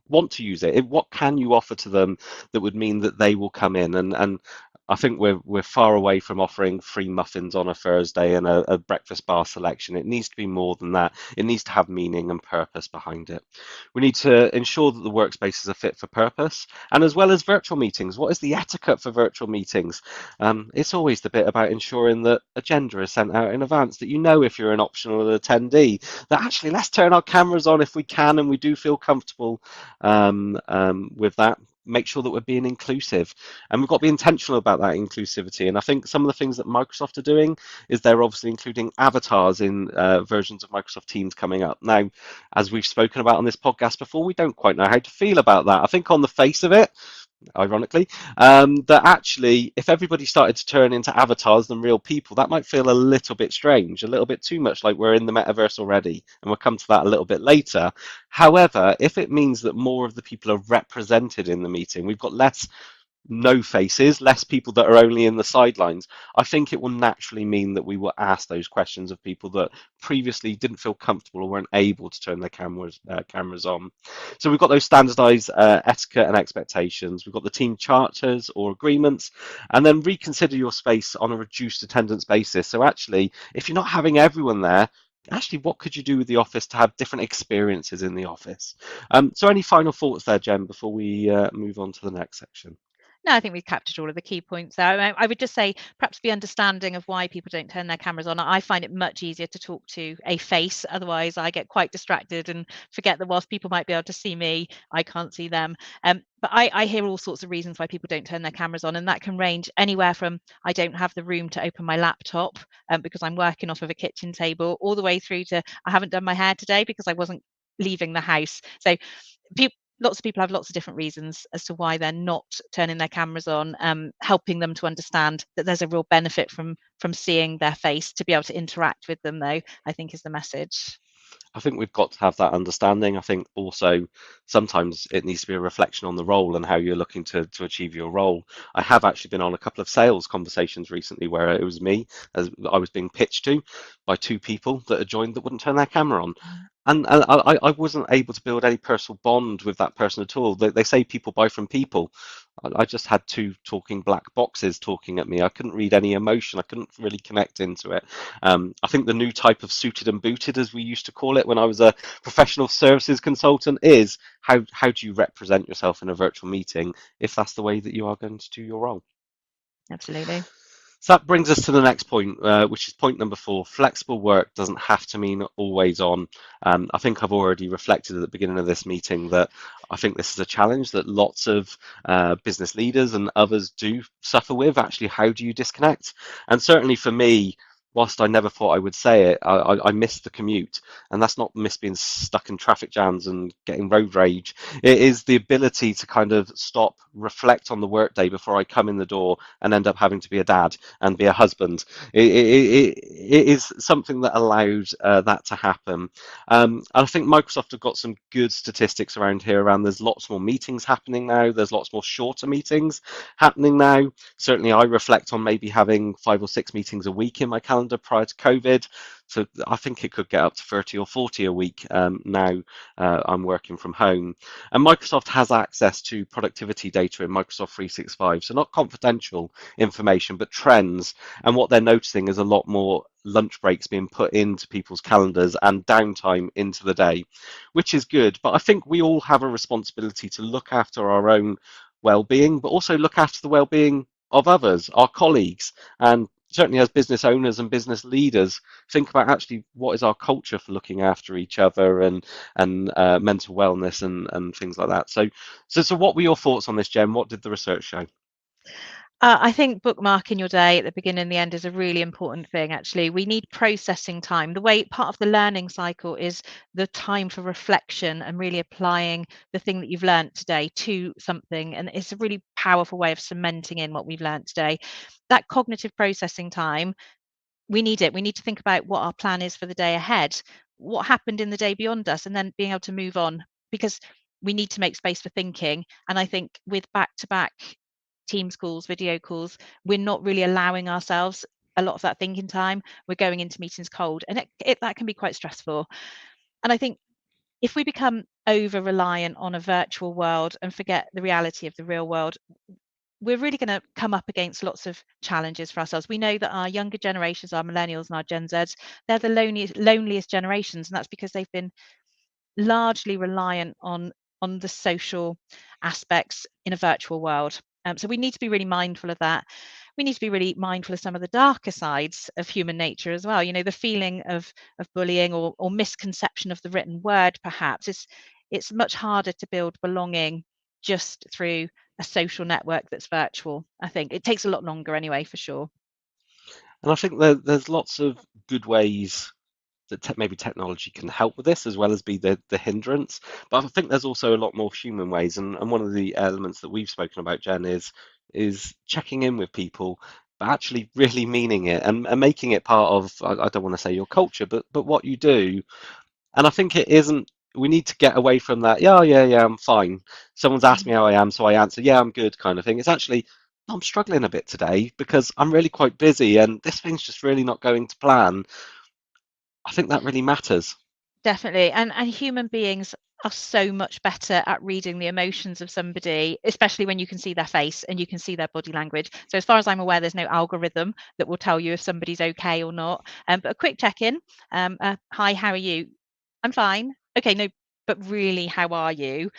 want to use it. What can you offer to them that would mean that they will come in? And I think we're far away from offering free muffins on a Thursday and a breakfast bar selection. It needs to be more than that. It needs to have meaning and purpose behind it. We need to ensure that the workspaces are fit for purpose, and as well as virtual meetings. What is the etiquette for virtual meetings? It's always the bit about ensuring that agenda is sent out in advance, that you know if you're an optional attendee, that actually let's turn our cameras on if we can and we do feel comfortable with that. Make sure that we're being inclusive, and we've got to be intentional about that inclusivity. And I think some of the things that Microsoft are doing is they're obviously including avatars in versions of Microsoft Teams coming up. Now, as we've spoken about on this podcast before, we don't quite know how to feel about that. I think on the face of it, ironically, that actually, if everybody started to turn into avatars than real people, that might feel a little bit strange, a little bit too much like we're in the metaverse already. And we'll come to that a little bit later. However, if it means that more of the people are represented in the meeting, we've got less no faces, less people that are only in the sidelines, I think it will naturally mean that we will ask those questions of people that previously didn't feel comfortable or weren't able to turn their cameras on. So we've got those standardized etiquette and expectations. We've got the team charters or agreements, and then reconsider your space on a reduced attendance basis. So actually, if you're not having everyone there, actually, what could you do with the office to have different experiences in the office? So any final thoughts there, Jen, before we move on to the next section? No, I think we've captured all of the key points there. I would just say perhaps be understanding of why people don't turn their cameras on. I find it much easier to talk to a face. Otherwise, I get quite distracted and forget that whilst people might be able to see me, I can't see them. But I hear all sorts of reasons why people don't turn their cameras on, and that can range anywhere from I don't have the room to open my laptop because I'm working off of a kitchen table, all the way through to I haven't done my hair today because I wasn't leaving the house. So lots of people have lots of different reasons as to why they're not turning their cameras on. Helping them to understand that there's a real benefit from seeing their face. To be able to interact with them, though, I think is the message. I think we've got to have that understanding. I think also sometimes it needs to be a reflection on the role and how you're looking to achieve your role. I have actually been on a couple of sales conversations recently where it was me as I was being pitched to by two people that had joined that wouldn't turn their camera on. And I wasn't able to build any personal bond with that person at all. They say people buy from people. I just had two talking black boxes talking at me. I couldn't read any emotion. I couldn't really connect into it. I think the new type of suited and booted, as we used to call it when I was a professional services consultant, is how do you represent yourself in a virtual meeting if that's the way that you are going to do your role? Absolutely. So that brings us to the next point, which is point number 4. Flexible work doesn't have to mean always on. I think I've already reflected at the beginning of this meeting that I think this is a challenge that lots of business leaders and others do suffer with. Actually, how do you disconnect? And certainly for me, whilst I never thought I would say it, I miss the commute. And that's not miss being stuck in traffic jams and getting road rage. It is the ability to kind of stop, reflect on the workday before I come in the door and end up having to be a dad and be a husband. It is something that allowed that to happen. I think Microsoft have got some good statistics around here around there's lots more meetings happening now. There's lots more shorter meetings happening now. Certainly I reflect on maybe having 5 or 6 meetings a week in my calendar prior to COVID. So I think it could get up to 30 or 40 a week now I'm working from home. And Microsoft has access to productivity data in Microsoft 365. So not confidential information, but trends. And what they're noticing is a lot more lunch breaks being put into people's calendars and downtime into the day, which is good. But I think we all have a responsibility to look after our own well-being, but also look after the well-being of others, our colleagues, and certainly as business owners and business leaders, think about actually what is our culture for looking after each other and mental wellness and things like that. So what were your thoughts on this, Jen? What did the research show? I think bookmarking your day at the beginning and the end is a really important thing, actually. We need processing time. The way part of the learning cycle is the time for reflection and really applying the thing that you've learned today to something. And it's a really powerful way of cementing in what we've learned today. That cognitive processing time, we need it. We need to think about what our plan is for the day ahead, what happened in the day beyond us, and then being able to move on because we need to make space for thinking. And I think with back to back Teams calls, video calls, we're not really allowing ourselves a lot of that thinking time. We're going into meetings cold, and that can be quite stressful. And I think if we become over reliant on a virtual world and forget the reality of the real world, we're really going to come up against lots of challenges for ourselves. We know that our younger generations, our millennials and our Gen Zs, they're the loneliest generations, and that's because they've been largely reliant on the social aspects in a virtual world. So we need to be really mindful of that. We need to be really mindful of some of the darker sides of human nature as well. You know, the feeling of bullying or misconception of the written word, perhaps. It's much harder to build belonging just through a social network that's virtual. I think it takes a lot longer anyway, for sure. And I think there's lots of good ways that maybe technology can help with this as well as be the hindrance. But I think there's also a lot more human ways. And one of the elements that we've spoken about, Jen, is checking in with people, but actually really meaning it and making it part of, I don't want to say your culture, but what you do. And I think it isn't, we need to get away from that, yeah, yeah, yeah, I'm fine. Someone's asked me how I am, so I answer, yeah, I'm good kind of thing. It's actually, I'm struggling a bit today because I'm really quite busy and this thing's just really not going to plan. I think that really matters. Definitely. And human beings are so much better at reading the emotions of somebody, especially when you can see their face and you can see their body language. So as far as I'm aware, there's no algorithm that will tell you if somebody's okay or not. But a quick check-in. Hi, how are you? I'm fine. Okay, no, but really, how are you?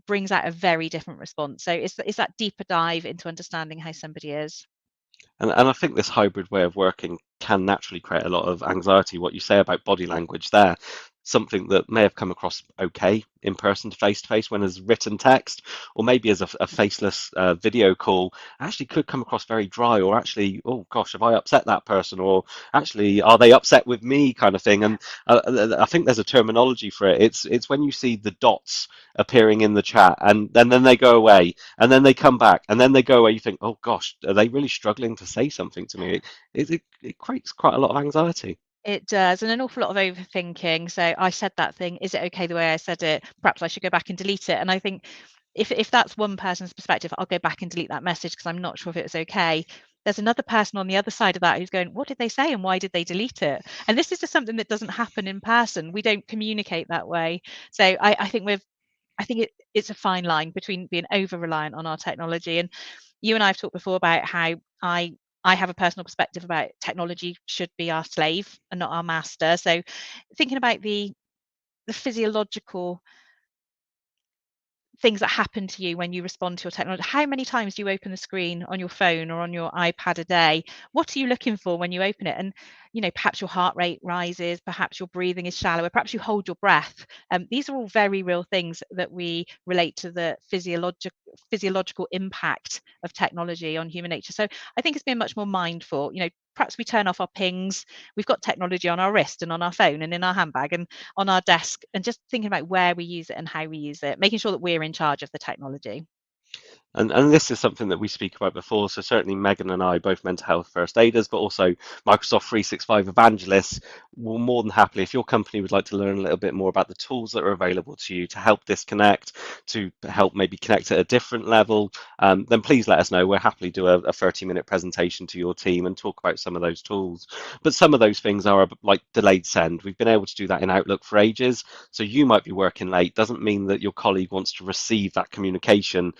Brings out a very different response. So it's that deeper dive into understanding how somebody is. And I think this hybrid way of working can naturally create a lot of anxiety. What you say about body language there, something that may have come across okay in person to face when as written text, or maybe as a faceless video call, actually could come across very dry, or actually, oh gosh, have I upset that person, or actually, are they upset with me, kind of thing. And I think there's a terminology for it. It's when you see the dots appearing in the chat, and then they go away, and then they come back, and then they go away. You think, oh gosh, are they really struggling to say something to me? It creates quite a lot of anxiety. It does, and an awful lot of overthinking. So I said that thing. Is it okay the way I said it? Perhaps I should go back and delete it. And I think if that's one person's perspective, I'll go back and delete that message because I'm not sure if it was okay. There's another person on the other side of that who's going, what did they say and why did they delete it? And this is just something that doesn't happen in person. We don't communicate that way. So I think it's a fine line between being over reliant on our technology. And you and I have talked before about how I have a personal perspective about technology should be our slave and not our master. So thinking about the physiological things that happen to you when you respond to your technology. How many times do you open the screen on your phone or on your iPad a day? What are you looking for when you open it? And perhaps your heart rate rises, perhaps your breathing is shallower, perhaps you hold your breath. These are all very real things that we relate to the physiological impact of technology on human nature. So I think it's being much more mindful. Perhaps we turn off our pings. We've got technology on our wrist and on our phone and in our handbag and on our desk, and just thinking about where we use it and how we use it, making sure that we're in charge of the technology. And this is something that we speak about before. So certainly Megan and I, both mental health first aiders, but also Microsoft 365 evangelists, will more than happily, if your company would like to learn a little bit more about the tools that are available to you to help disconnect, to help maybe connect at a different level, then please let us know. We'll happily do a 30-minute presentation to your team and talk about some of those tools. But some of those things are like delayed send. We've been able to do that in Outlook for ages. So you might be working late, doesn't mean that your colleague wants to receive that communication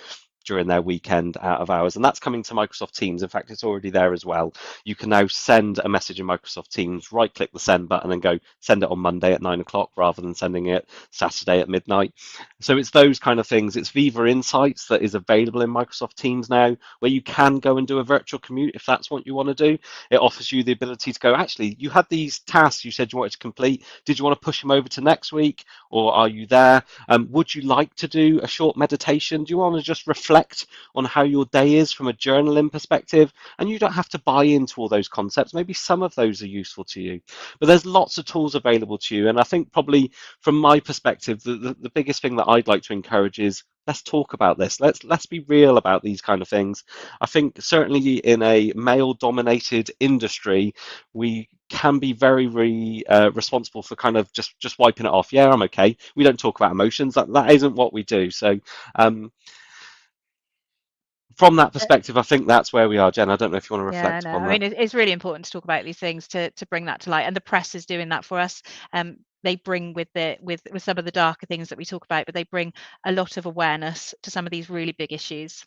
during their weekend out of hours. And that's coming to Microsoft Teams. In fact, it's already there as well. You can now send a message in Microsoft Teams, right click the send button and go send it on Monday at 9 o'clock rather than sending it Saturday at midnight. So it's those kind of things. It's Viva Insights that is available in Microsoft Teams now, where you can go and do a virtual commute if that's what you want to do. It offers you the ability to go, actually, you had these tasks you said you wanted to complete. Did you want to push them over to next week, or are you there? Would you like to do a short meditation? Do you want to just reflect on how your day is from a journaling perspective? And you don't have to buy into all those concepts. Maybe some of those are useful to you, but there's lots of tools available to you. And I think probably from my perspective, the biggest thing that I'd like to encourage is let's talk about this. Let's be real about these kind of things. I think certainly in a male dominated industry, we can be very responsible for kind of just wiping it off. Yeah, I'm okay. We don't talk about emotions. That isn't what we do. So um, from that perspective, I think that's where we are. Jen, I don't know if you want to Yeah, reflect no, upon I that. mean, it's really important to talk about these things to bring that to light, and the press is doing that for us. They bring with some of the darker things that we talk about, but they bring a lot of awareness to some of these really big issues.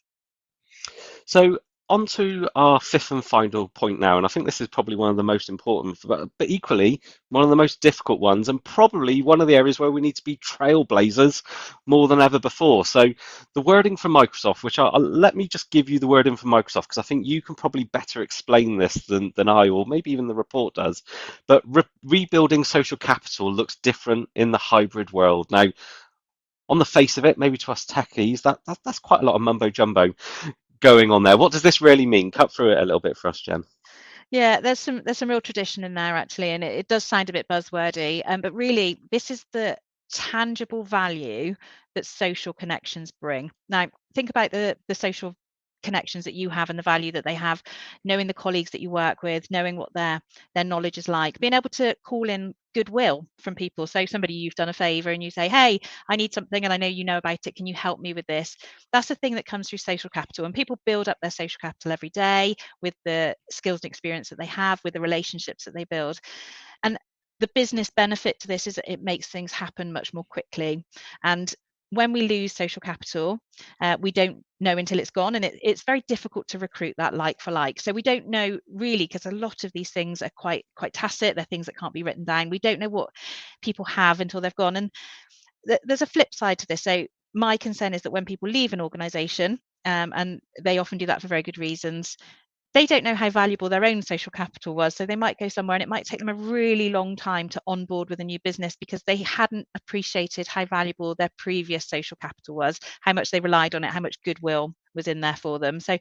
So on to our fifth and final point now, and I think this is probably one of the most important, but equally one of the most difficult ones, and probably one of the areas where we need to be trailblazers more than ever before. So the wording from Microsoft, which let me just give you the wording from Microsoft, because I think you can probably better explain this than I, or maybe even the report does. But rebuilding social capital looks different in the hybrid world. Now, on the face of it, maybe to us techies, that's quite a lot of mumbo jumbo going on there. What does this really mean? Cut through it a little bit for us, Jen. Yeah, there's some real tradition in there actually, and it does sound a bit buzzwordy, but really this is the tangible value that social connections bring. Now, think about the social connections that you have and the value that they have, knowing the colleagues that you work with, knowing what their knowledge is like, being able to call in goodwill from people. So somebody you've done a favor and you say, hey, I need something and I know you know about it. Can you help me with this? That's the thing that comes through social capital, and people build up their social capital every day with the skills and experience that they have, with the relationships that they build. And the business benefit to this is that it makes things happen much more quickly. And when we lose social capital, we don't know until it's gone, and it's very difficult to recruit that like for like. So we don't know really, because a lot of these things are quite tacit. They're things that can't be written down. We don't know what people have until they've gone. And there's a flip side to this. So my concern is that when people leave an organization, and they often do that for very good reasons, they don't know how valuable their own social capital was. So they might go somewhere and it might take them a really long time to onboard with a new business because they hadn't appreciated how valuable their previous social capital was, how much they relied on it, how much goodwill was in there for them. So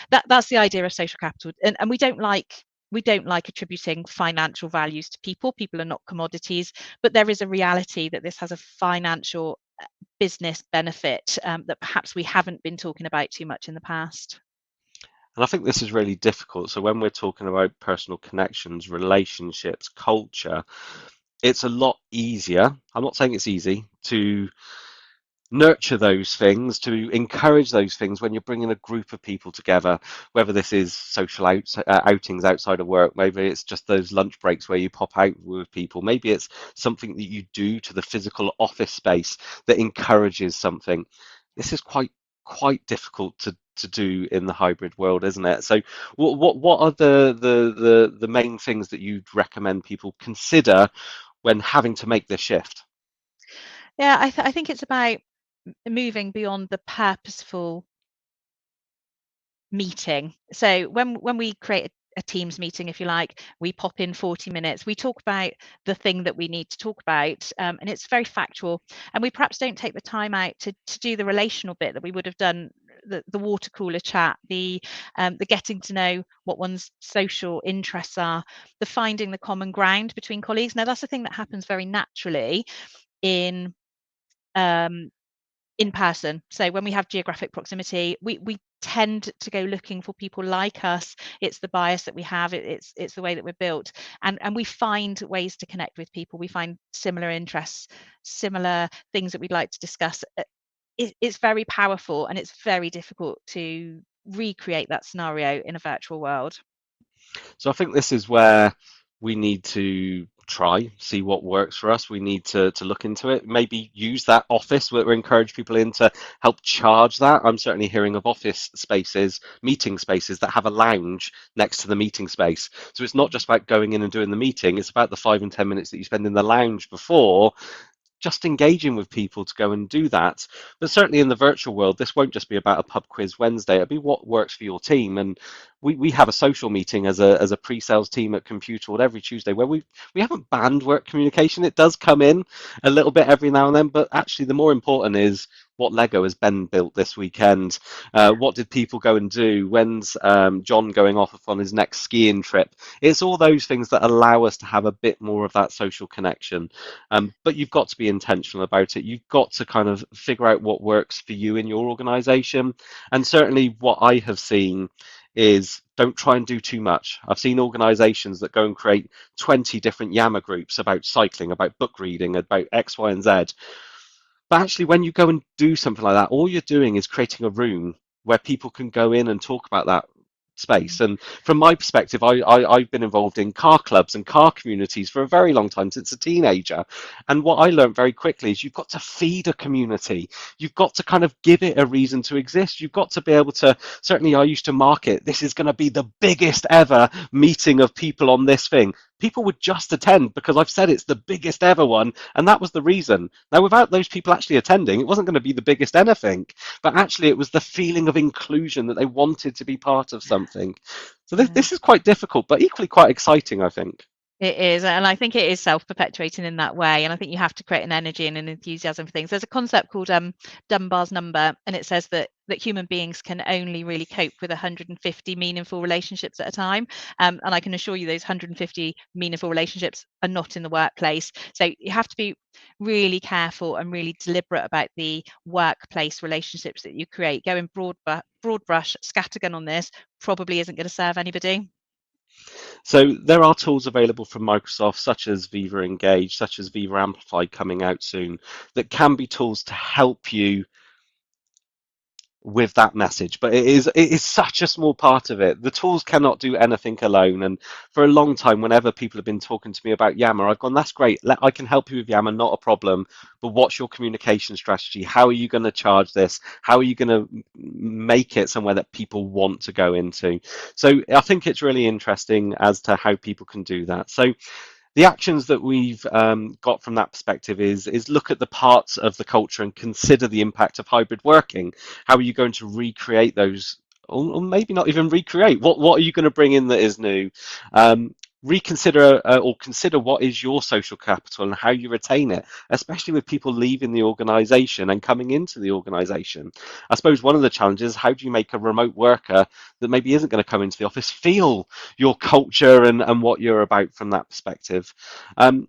that's the idea of social capital. And we don't like attributing financial values to people. People are not commodities, but there is a reality that this has a financial business benefit, that perhaps we haven't been talking about too much in the past. And I think this is really difficult. So when we're talking about personal connections, relationships, culture, it's a lot easier. I'm not saying it's easy to nurture those things, to encourage those things when you're bringing a group of people together, whether this is social outings outside of work, maybe it's just those lunch breaks where you pop out with people, maybe it's something that you do to the physical office space that encourages something. This is quite difficult to do in the hybrid world, isn't it? So what are the main things that you'd recommend people consider when having to make this shift? Yeah, I think it's about moving beyond the purposeful meeting. So when we create a Teams meeting, if you like, we pop in 40 minutes. We talk about the thing that we need to talk about, and it's very factual. And we perhaps don't take the time out to do the relational bit that we would have done. The water cooler chat, the getting to know what one's social interests are, the finding the common ground between colleagues. Now that's a thing that happens very naturally in um, in person. So when we have geographic proximity, we tend to go looking for people like us. It's the bias that we have. It's the way that we're built, and we find ways to connect with people. We find similar interests, similar things that we'd like to discuss. It's very powerful, and it's very difficult to recreate that scenario in a virtual world. So I think this is where we need to try, see what works for us. We need to look into it. Maybe use that office where we encourage people in to help charge that. I'm certainly hearing of office spaces, meeting spaces that have a lounge next to the meeting space. So it's not just about going in and doing the meeting, it's about the 5 and 10 minutes that you spend in the lounge before, just engaging with people to go and do that. But certainly in the virtual world, this won't just be about a pub quiz Wednesday. It'll be what works for your team. And we have a social meeting as a pre-sales team at ComputerWorld every Tuesday where we haven't banned work communication. It does come in a little bit every now and then, but actually the more important is what Lego has Ben built this weekend. What did people go and do? When's John going off on his next skiing trip? It's all those things that allow us to have a bit more of that social connection. But you've got to be intentional about it. You've got to kind of figure out what works for you in your organization. And certainly what I have seen is don't try and do too much. I've seen organizations that go and create 20 different Yammer groups about cycling, about book reading, about X, Y, and Z. But actually, when you go and do something like that, all you're doing is creating a room where people can go in and talk about that space. Mm. And from my perspective, I've been involved in car clubs and car communities for a very long time, since a teenager. And what I learned very quickly is you've got to feed a community. You've got to kind of give it a reason to exist. You've got to be able to, certainly I used to market, this is going to be the biggest ever meeting of people on this thing. People would just attend because I've said it's the biggest ever one, and that was the reason. Now, without those people actually attending, it wasn't going to be the biggest anything, but actually it was the feeling of inclusion that they wanted to be part of something. So Yeah. this is quite difficult, but equally quite exciting, I think. It is, and I think it is self-perpetuating in that way. And I think you have to create an energy and an enthusiasm for things. There's a concept called Dunbar's number, and it says that human beings can only really cope with 150 meaningful relationships at a time. And I can assure you, those 150 meaningful relationships are not in the workplace. So you have to be really careful and really deliberate about the workplace relationships that you create. Going broad brush, scattergun on this probably isn't going to serve anybody. So there are tools available from Microsoft, such as Viva Engage, such as Viva Amplify coming out soon, that can be tools to help you with that message, but it is such a small part of it. The tools cannot do anything alone. And for a long time, whenever people have been talking to me about Yammer, I've gone, that's great, I can help you with Yammer, not a problem, but what's your communication strategy? How are you going to charge this? How are you going to make it somewhere that people want to go into? So I think it's really interesting as to how people can do that. So The actions that we've got from that perspective is look at the parts of the culture and consider the impact of hybrid working. How are you going to recreate those, or maybe not even recreate? What are you going to bring in that is new? Um, Reconsider or consider what is your social capital and how you retain it, especially with people leaving the organization and coming into the organization. I suppose one of the challenges is how do you make a remote worker that maybe isn't going to come into the office feel your culture and what you're about from that perspective. Um,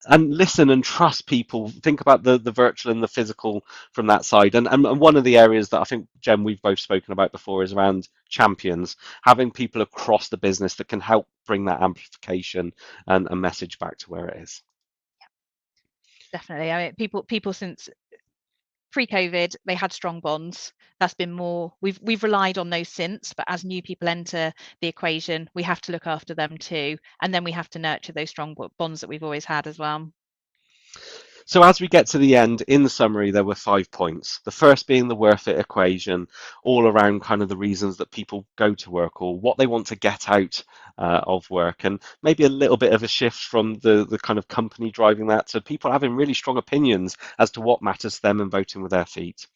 and listen and trust people. Think about the virtual and the physical from that side. And one of the areas that I think, Jen, we've both spoken about before is around champions, having people across the business that can help bring that amplification and message back to where it is. Definitely. I mean, people since pre-COVID, they had strong bonds. That's been more, we've relied on those since, but as new people enter the equation, we have to look after them too. And then we have to nurture those strong bonds that we've always had as well. So as we get to the end, in the summary, there were 5 points. The first being the worth it equation, all around kind of the reasons that people go to work or what they want to get out of work, and maybe a little bit of a shift from the kind of company driving that to people having really strong opinions as to what matters to them and voting with their feet.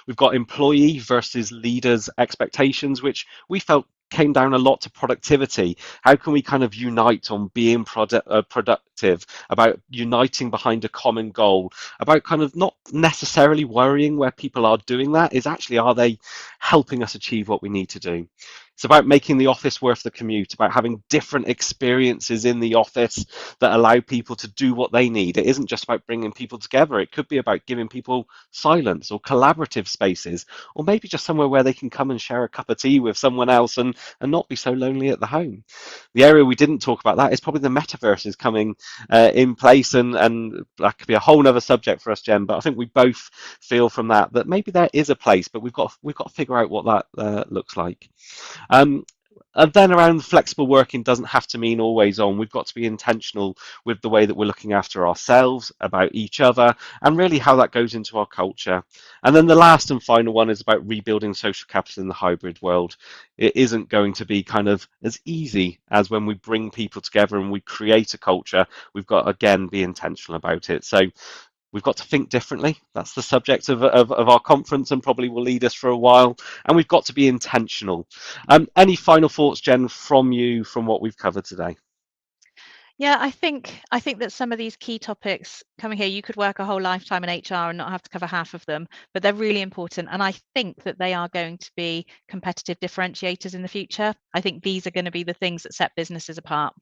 We've got employee versus leaders expectations, which we felt came down a lot to productivity. How can we kind of unite on being productive, about uniting behind a common goal, about kind of not necessarily worrying where people are doing that, is actually are they helping us achieve what we need to do? It's about making the office worth the commute, about having different experiences in the office that allow people to do what they need. It isn't just about bringing people together. It could be about giving people silence or collaborative spaces, or maybe just somewhere where they can come and share a cup of tea with someone else and not be so lonely at the home. The area we didn't talk about that is probably the metaverse is coming in place, and that could be a whole other subject for us, Jen. But I think we both feel from that maybe there is a place, but we've got to figure out what that looks like. Um, and then around flexible working doesn't have to mean always on. We've got to be intentional with the way that we're looking after ourselves, about each other, and really how that goes into our culture. And then the last and final one is about rebuilding social capital in the hybrid world. It isn't going to be kind of as easy as when we bring people together and we create a culture. We've got, again, be intentional about it. So we've got to think differently. That's the subject of our conference and probably will lead us for a while. And we've got to be intentional. Any final thoughts, Jen, from you from what we've covered today? Yeah, I think that some of these key topics coming here, you could work a whole lifetime in HR and not have to cover half of them, but they're really important. And I think that they are going to be competitive differentiators in the future. I think these are going to be the things that set businesses apart.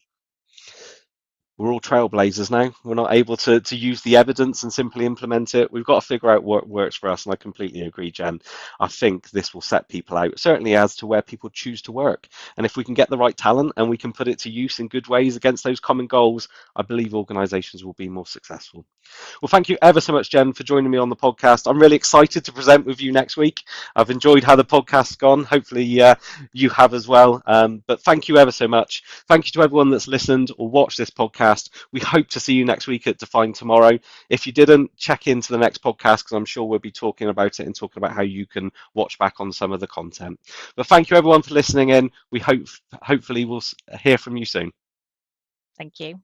We're all trailblazers now. We're not able to use the evidence and simply implement it. We've got to figure out what works for us. And I completely agree, Jen. I think this will set people out, certainly as to where people choose to work. And if we can get the right talent and we can put it to use in good ways against those common goals, I believe organizations will be more successful. Well, thank you ever so much, Jen, for joining me on the podcast. I'm really excited to present with you next week. I've enjoyed how the podcast's gone. Hopefully, you have as well. But thank you ever so much. Thank you to everyone that's listened or watched this podcast. We hope to see you next week at Define Tomorrow. If you didn't, check into the next podcast because I'm sure we'll be talking about it and talking about how you can watch back on some of the content. But thank you everyone for listening in. We hopefully we'll hear from you soon. Thank you.